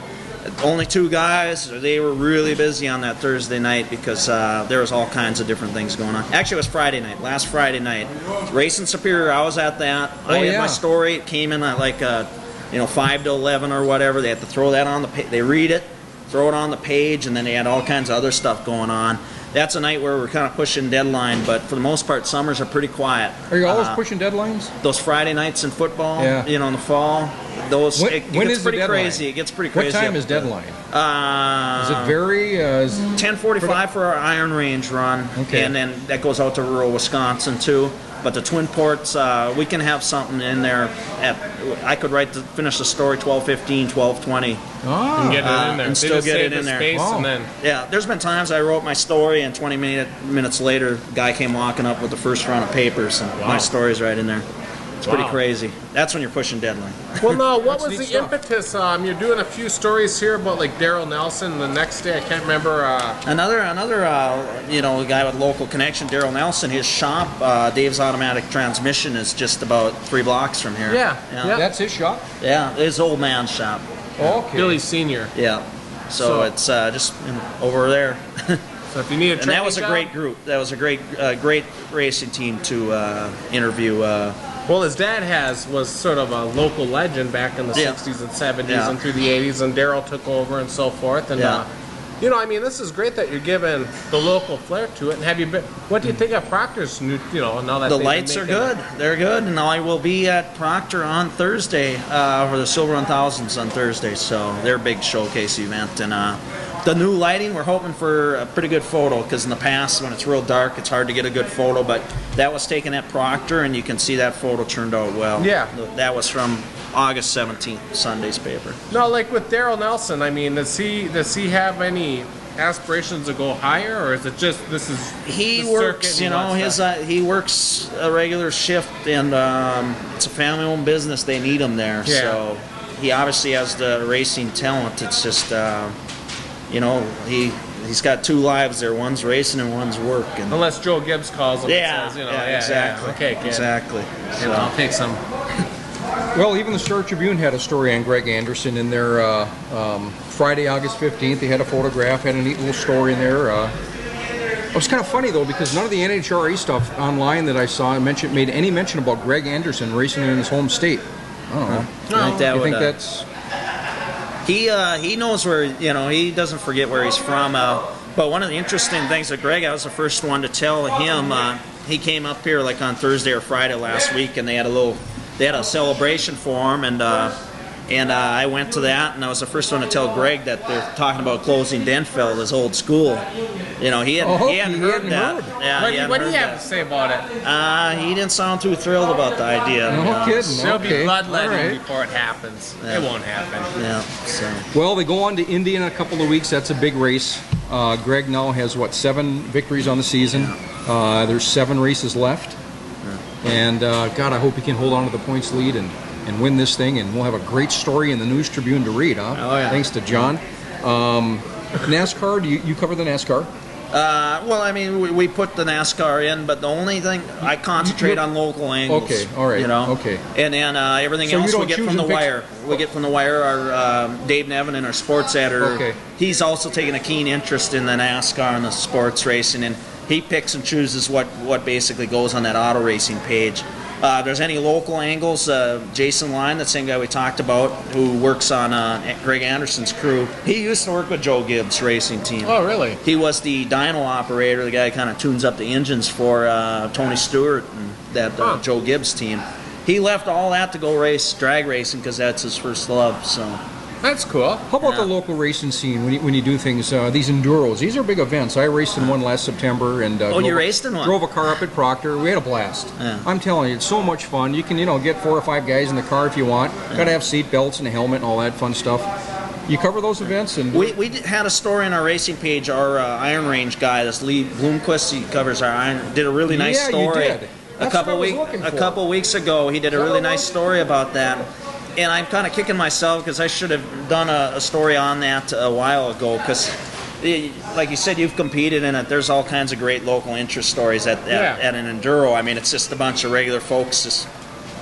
only 2 guys. They were really busy on that Thursday night because there was all kinds of different things going on. Actually, it was Friday night, last Friday night. Race in Superior, I was at that. I had my story. It came in at like 5 to 11 or whatever. They had to throw that on the page. They read it, throw it on the page, and then they had all kinds of other stuff going on. That's a night where we're kind of pushing deadline, but for the most part, summers are pretty quiet. Are you always pushing deadlines? Those Friday nights in football, Yeah. in the fall, those When it is gets the pretty deadline? crazy. It gets pretty crazy. What time is deadline? Does it vary? 10:45 for our Iron Range run, Okay. and then that goes out to rural Wisconsin too. But the Twin Ports, we can have something in there. I could finish the story 12:15, 12:20. And get it in there. And They still just get save it in the there. space and then Yeah, there's been times I wrote my story, and 20 minutes later, a guy came walking up with the first round of papers, and my story's right in there. It's pretty crazy. That's when you're pushing deadline. Well, no, what was neat the stuff. impetus? You're doing a few stories here about like Daryl Nelson. The next day, I can't remember. Another guy with local connection, Daryl Nelson. His shop, Dave's Automatic Transmission, is just about 3 blocks from here. Yeah. That's his shop? Yeah, his old man's shop. Okay. Billy Senior. Yeah. So it's just over there. So if you need a And that training was a job- great group. That was a great racing team to interview. Well, his dad was sort of a local legend back in the Yeah. 60s and 70s Yeah. and through the 80s, and Daryl took over and so forth. And Yeah. this is great that you're giving the local flair to it. And have you been? What do you think of Proctor's new? Now that The they've been lights are making good. They're good, and I will be at Proctor on Thursday for the Silver 1000s on Thursday. So their big showcase event, and the new lighting. We're hoping for a pretty good photo, because in the past, when it's real dark, it's hard to get a good photo. But that was taken at Proctor, and you can see that photo turned out well. Yeah. That was from August 17th, Sunday's paper. No, like with Daryl Nelson. I mean, does he have any aspirations to go higher, or is it just this is He the works, circuit and he wants to- he works a regular shift, and it's a family-owned business. They need him there, Yeah. so he obviously has the racing talent. It's just, he's got 2 lives there. One's racing and one's work. And Unless Joe Gibbs calls him and says, exactly. Okay, kid. Exactly. And I'll take some. Well, even the Star Tribune had a story on Greg Anderson in their Friday, August 15th. They had a photograph, had a neat little story in there. It was kind of funny, though, because none of the NHRA stuff online that I saw made any mention about Greg Anderson racing in his home state. I don't know. I think that that's... He knows where, he doesn't forget where he's from. But one of the interesting things that Greg, I was the first one to tell him, he came up here like on Thursday or Friday last week, and they had a celebration for him, and I went to that, and I was the first one to tell Greg that they're talking about closing Denfeld, his old school. He hadn't heard that. Yeah, What do you have to say about it? He didn't sound too thrilled about the idea. No kidding. There'll be Okay. bloodletting All right. before it happens. It won't happen. Yeah. So. Well, they go on to Indy in a couple of weeks. That's a big race. Greg now has, 7 victories on the season. There's 7 races left. And, God, I hope he can hold on to the points lead and win this thing. And we'll have a great story in the News Tribune to read, huh? Oh, yeah. Thanks to John. NASCAR, do you cover the NASCAR? Well, I mean, we put the NASCAR in, but the only thing, I concentrate on local angles. Okay, all right, okay. And then everything So you else we don't get choose from the and pick- wire. We get from the wire. Our Dave Nevin, and our sports editor, Okay. he's also taken a keen interest in the NASCAR and the sports racing, and he picks and chooses what basically goes on that auto racing page. If there's any local angles, Jason Line, the same guy we talked about, who works on Greg Anderson's crew, he used to work with Joe Gibbs' racing team. Oh, really? He was the dyno operator, the guy who kind of tunes up the engines for Tony Stewart and that Joe Gibbs team. He left all that to go race drag racing because that's his first love. So That's cool. How about the local racing scene when you do things, these enduros? These are big events. I raced in one last September. And you raced in one? Drove a car up at Proctor. We had a blast. Yeah. I'm telling you, it's so much fun. You can, get 4 or 5 guys in the car if you want. Got to have seat belts and a helmet and all that fun stuff. You cover those events? And we had a story on our racing page. Our Iron Range guy, this Lee Bloomquist, he covers our Iron, did a really nice Yeah, story. you did. That's what I was looking A for. couple weeks ago, he did a really nice story about that. And I'm kind of kicking myself because I should have done a story on that a while ago. Because, like you said, you've competed in it. There's all kinds of great local interest stories at an enduro. I mean, it's just a bunch of regular folks just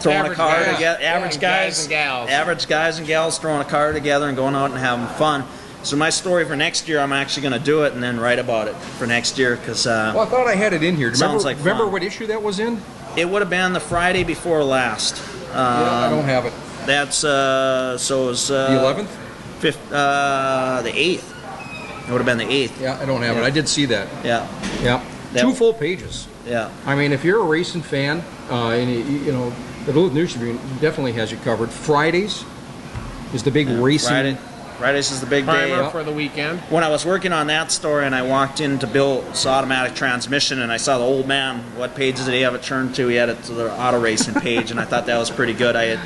throwing Average a car guys. together. Yeah, Average guys and gals. Average guys and gals throwing a car together and going out and having fun. So my story for next year, I'm actually going to do it and then write about it for next year. Because well, I thought I had it in here. Sounds like remember fun. what issue that was in? it would have been the Friday before last. I don't have it. That's so it was The 11th? the 8th. It would have been the 8th. Yeah, I don't have it. I did see that. Yeah. Yeah. That- 2 full pages. Yeah. I mean, if you're a racing fan, and the Duluth News Tribune definitely has you covered. Fridays, is the big racing. Fridays is the big Primer day. for the weekend. When I was working on that story and I walked into Bill's automatic transmission and I saw the old man, what page did he have it turned to? He had it to the auto racing page, and I thought that was pretty good. I had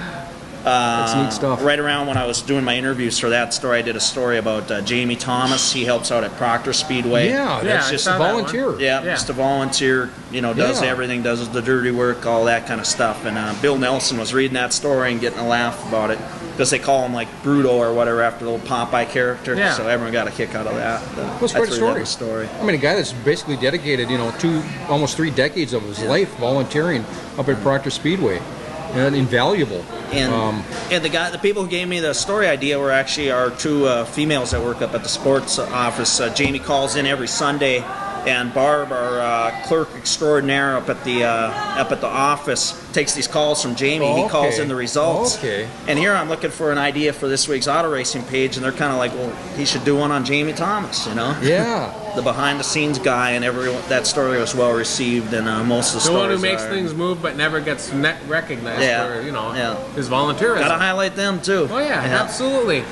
That's neat stuff. right around when I was doing my interviews for that story, I did a story about Jamie Thomas. He helps out at Proctor Speedway. Yeah, that's I just saw a that volunteer. one. Yeah, Yeah. just a volunteer, does Yeah. everything, does the dirty work, all that kind of stuff. And Bill Nelson was reading that story and getting a laugh about it because they call him like Bruto or whatever after the little Popeye character. Yeah. So everyone got a kick out of that. That's quite a story. Story. I mean, a guy that's basically dedicated, almost 3 decades of his life volunteering up at Proctor Speedway, and invaluable. And the people who gave me the story idea were actually our 2 females that work up at the sports office. Jamie calls in every Sunday, and Barb, our clerk extraordinaire up at the office, takes these calls from Jamie. Oh, He calls okay. in the results. Okay. And here I'm looking for an idea for this week's auto racing page, and they're kind of like, well, he should do one on Jamie Thomas, Yeah. the behind-the-scenes guy, and that story was well received, and most of the The one stories who makes are. things move but never gets recognized Yeah. for, Yeah. his volunteerism. Gotta highlight them too. Oh yeah, absolutely.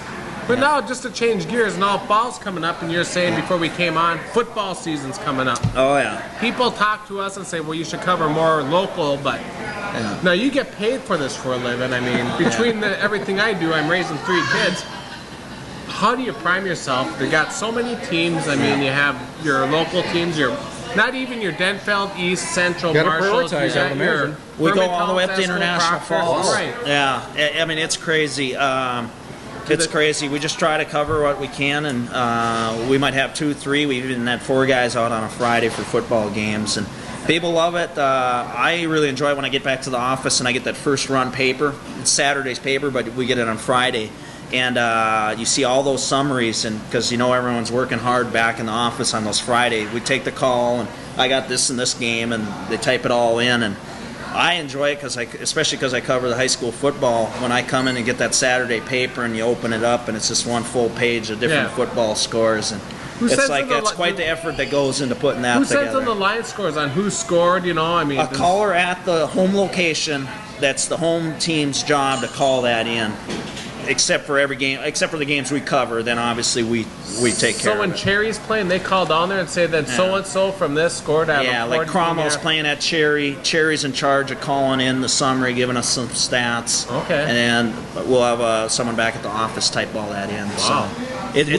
But now, just to change gears, now fall's coming up, and you're saying before we came on, football season's coming up. Oh yeah. People talk to us and say, well, you should cover more local, but now you get paid for this for a living. I mean, between everything I do, I'm raising 3 kids. How do you prime yourself? They got so many teams. I mean, you have your local teams, not even your Denfeld, East, Central, Gotta Marshall. prioritize, I would imagine. We go Herman all the way up to Collins, International Proctor. Falls. Right. Yeah, I mean it's crazy. It's crazy. We just try to cover what we can, and we might have 2, 3. We even had 4 guys out on a Friday for football games, and people love it. I really enjoy it when I get back to the office and I get that first run paper. It's Saturday's paper, but we get it on Friday. And you see all those summaries, and because everyone's working hard back in the office on those Friday, we take the call and I got this in this game, and they type it all in, and I enjoy it especially because I cover the high school football. When I come in and get that Saturday paper, and you open it up, and it's just one full page of different football scores, and it's quite the effort that goes into putting that together. Who sends in the line scores on who scored? I mean, a caller at the home location. That's the home team's job to call that in. Except for every game, except for the games we cover, then obviously we take care of it. So when Cherry's playing, they call down there and say that so-and-so from this scored out. Yeah, like Cromwell's playing at Cherry. Cherry's in charge of calling in the summary, giving us some stats. Okay. And then we'll have someone back at the office type all that in. Wow.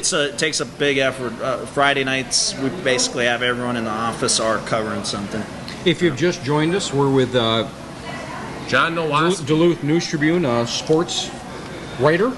So it takes a big effort. Friday nights, we basically have everyone in the office are covering something. If you've just joined us, we're with Jon Nowacki. Duluth News Tribune sports writer.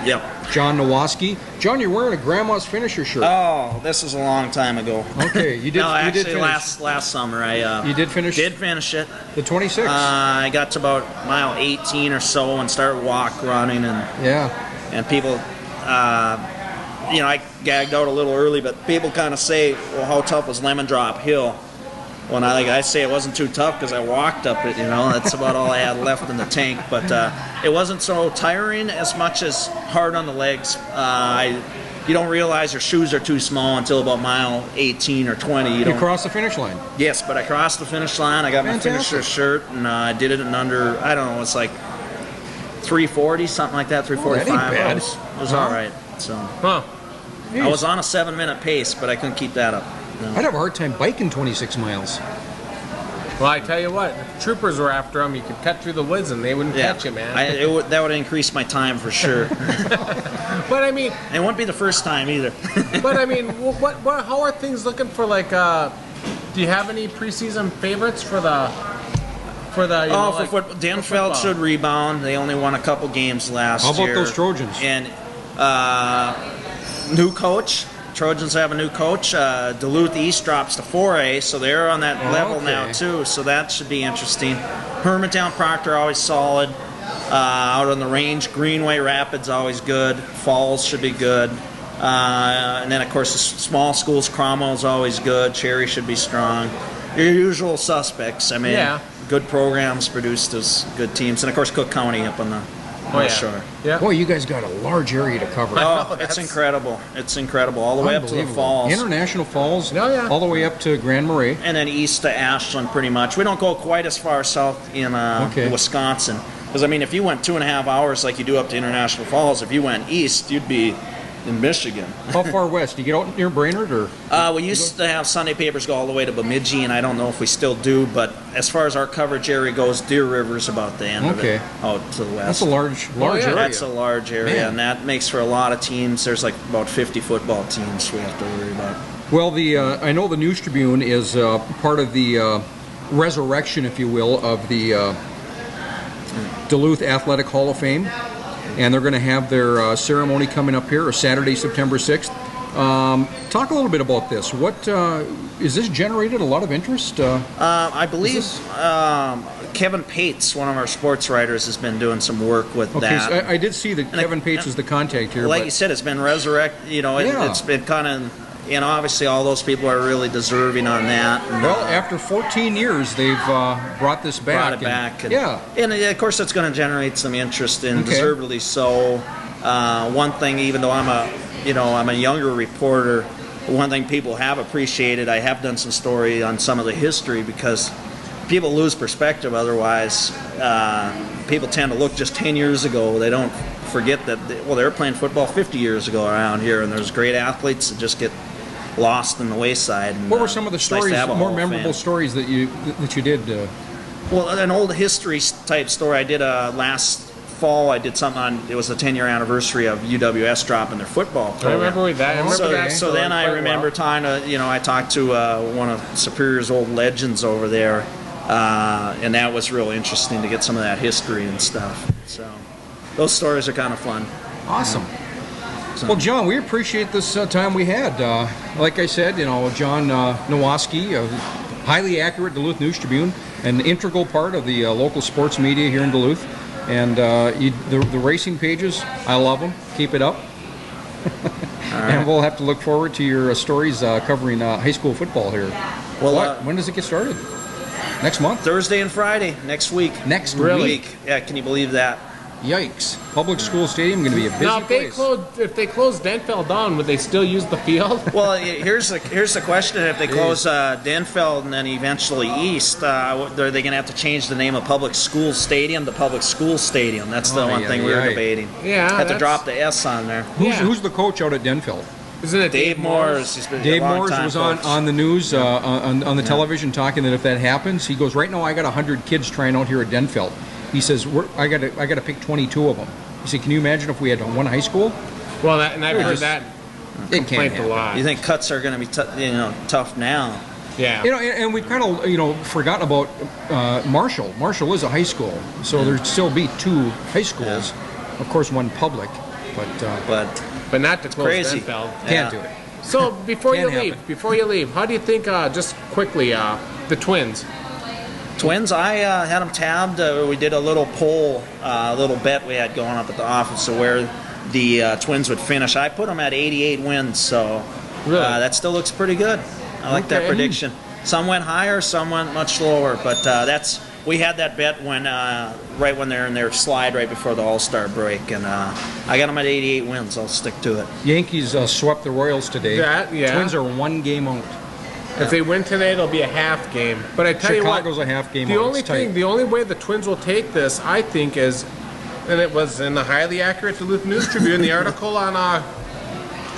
Yep. Jon Nowacki. John, you're wearing a grandma's finisher shirt. Oh, this was a long time ago. Okay, you did. No, actually, you did finish. last summer I. You did finish. Did finish it. The 26. I got to about mile 18 or so and started running, and people. I gagged out a little early, but people kind of say, "Well, how tough was Lemon Drop Hill?" When I say it wasn't too tough because I walked up it, that's about all I had left in the tank. But it wasn't so tiring as much as hard on the legs. You don't realize your shoes are too small until about mile 18 or 20. You crossed the finish line. Yes, but I crossed the finish line. I got my finisher shirt, and I did it in under, I don't know, it's like 340, something like that, 345. That ain't bad. It was all right. So Huh. I was on a 7-minute pace, but I couldn't keep that up. No. I'd have a hard time biking 26 miles. Well, I tell you what, if troopers were after him, you could cut through the woods and they wouldn't catch you, man. That would increase my time for sure. But I mean, it wouldn't be the first time either. But I mean, how are things looking for do you have any preseason favorites for the? For football, Denfeld should rebound. They only won a couple games last year. How about those Trojans? And new coach. Trojans have a new coach. Duluth East drops to 4A, so they're on that level now too. So that should be interesting. Hermantown Proctor always solid. Out on the range, Greenway Rapids always good. Falls should be good. And then of course the small schools, Cromwell's always good. Cherry should be strong. Your usual suspects. I mean, good programs produced as good teams, and of course Cook County up on the shore. Yeah. Boy, you guys got a large area to cover. Oh, it's incredible. It's incredible. All the way up to the falls. International Falls. All the way up to Grand Marais. And then east to Ashland, pretty much. We don't go quite as far south in Wisconsin. Because, I mean, if you went 2.5 hours like you do up to International Falls, if you went east, you'd be in Michigan. How far west? Do you get out near Brainerd? Or we used to have Sunday papers go all the way to Bemidji, and I don't know if we still do, but as far as our coverage area goes, Deer River's about the end of it, out to the west. That's a large area. That's a large area, and that makes for a lot of teams. There's like about 50 football teams we have to worry about. Well, I know the News Tribune is part of the resurrection, if you will, of the Duluth Athletic Hall of Fame. And they're going to have their ceremony coming up here, Saturday, September 6th. Talk a little bit about this. What is this generated a lot of interest? I believe Kevin Pates, one of our sports writers, has been doing some work with that. So I did see that Kevin Pates is the contact here. Like you said, it's been resurrected. You know, it's been kind of. You know, obviously all those people are really deserving on that. And, well, after 14 years, they've brought this back. Brought it back. And of course that's going to generate some interest, and deservedly so. One thing, even though I'm a younger reporter, one thing people have appreciated, I have done some story on some of the history, because people lose perspective otherwise. People tend to look just 10 years ago. They don't forget that, they were playing football 50 years ago around here, and there's great athletes that just get lost in the wayside. And, what were some of the stories, more memorable stories that you did? Well, an old history type story I did last fall. I did something on, it was the 10-year anniversary of UWS dropping their football program. I remember that. So then I remember time to, I talked to one of Superior's old legends over there, and that was real interesting to get some of that history and stuff. So those stories are kind of fun. Awesome. Well, John, we appreciate this time we had. Like I said, Jon Nowacki, a highly accurate Duluth News Tribune, an integral part of the local sports media here in Duluth. And the racing pages, I love them. Keep it up. And we'll have to look forward to your stories covering high school football here. Well, when does it get started? Next month? Thursday and Friday, next week. Next week? Yeah, can you believe that? Yikes. Public school stadium going to be a busy place. If they close Denfeld down, would they still use the field? Well, here's the question. If they close Denfeld and then eventually East, are they going to have to change the name of Public School Stadium to Public School Stadium? That's the one thing we're debating. Yeah. Have to drop the S on there. Who's the coach out at Denfeld? Isn't it Dave Moores? Dave Moores was on the news, on the television, talking that if that happens, he goes, right now I got 100 kids trying out here at Denfeld. He says, I got to pick 22 of them. He said, can you imagine if we had one high school? Well, and I've heard that complaint a lot. You think cuts are going to be tough now? Yeah. And we've kind of forgotten about Marshall. Marshall is a high school, so there'd still be 2 high schools. Yeah. Of course, one public, but not to close crazy. Denfeld. Can't do it. So before you leave, how do you think? Just quickly, the Twins. Twins, I had them tabbed. We did a little poll, a little bet we had going up at the office of where the Twins would finish. I put them at 88 wins, so that still looks pretty good. I like that prediction. Some went higher, some went much lower, but we had that bet when right when they're in their slide right before the All-Star break, and I got them at 88 wins. I'll stick to it. Yankees swept the Royals today. Twins are 1 game out. If they win today, it'll be a half game. But I tell you what, Chicago's a half game. The only way the Twins will take this, I think, is, and it was in the highly accurate Duluth News Tribune, the article on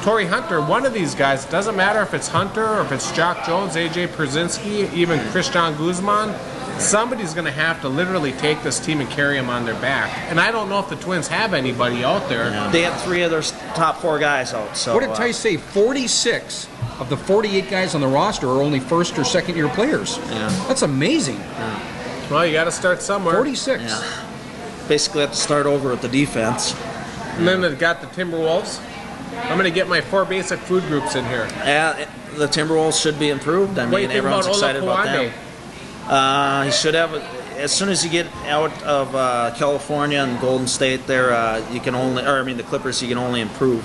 Torrey Hunter. One of these guys, doesn't matter if it's Hunter or if it's Jock Jones, AJ Przynski, even Christian Guzman. Somebody's going to have to literally take this team and carry them on their back. And I don't know if the Twins have anybody out there. Yeah. They had 3 of their top 4 guys out. So what did Tice say? 46 of the 48 guys on the roster are only first or second year players. Yeah. That's amazing. Yeah. Well, you got to start somewhere. 46. Yeah. Basically have to start over at the defense. And then they've got the Timberwolves. I'm going to get my 4 basic food groups in here. Yeah, the Timberwolves should be improved. I mean, everyone's excited about them. He should have, as soon as you get out of California and Golden State there, you can only, the Clippers, you can only improve.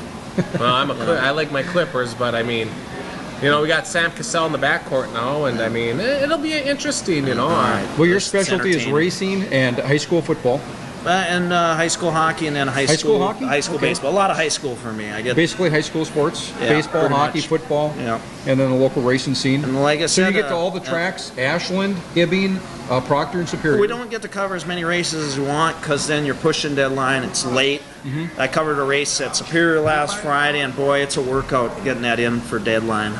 Well, I like my Clippers, but I mean, we got Sam Cassell in the backcourt now, and I mean, it'll be interesting, Well, your specialty is racing and high school football. And high school hockey, and then high school hockey? high school Okay. baseball. A lot of high school for me. I get Basically high school sports, Yeah, baseball, pretty hockey, much. football, Yeah. and then the local racing scene. And like I So you said, get to all the tracks, Ashland, Hibbing, Proctor, and Superior. We don't get to cover as many races as we want because then you're pushing deadline. It's late. I covered a race at Superior last Friday, and boy, it's a workout getting that in for deadline.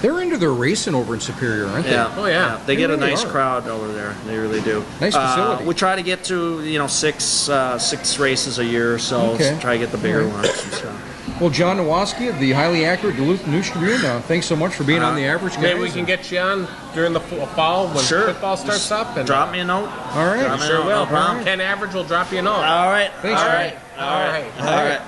They're into their racing over in Superior, aren't they? Yeah. Oh, yeah. They get a really nice are. crowd over there. They really do. Nice facility. We try to get to six races a year or so. Okay. So try to get the bigger All right. ones and stuff. Well, Jon Nowacki of the highly accurate Duluth News Tribune, thanks so much for being on the average, guys. Maybe we can get you on during the fall when football starts up. And Drop me a note. All right. Drop me a Sure note, will. no problem. Ken Average will drop you a note. All right. Thanks, All Jon. right. All right. All right. All right.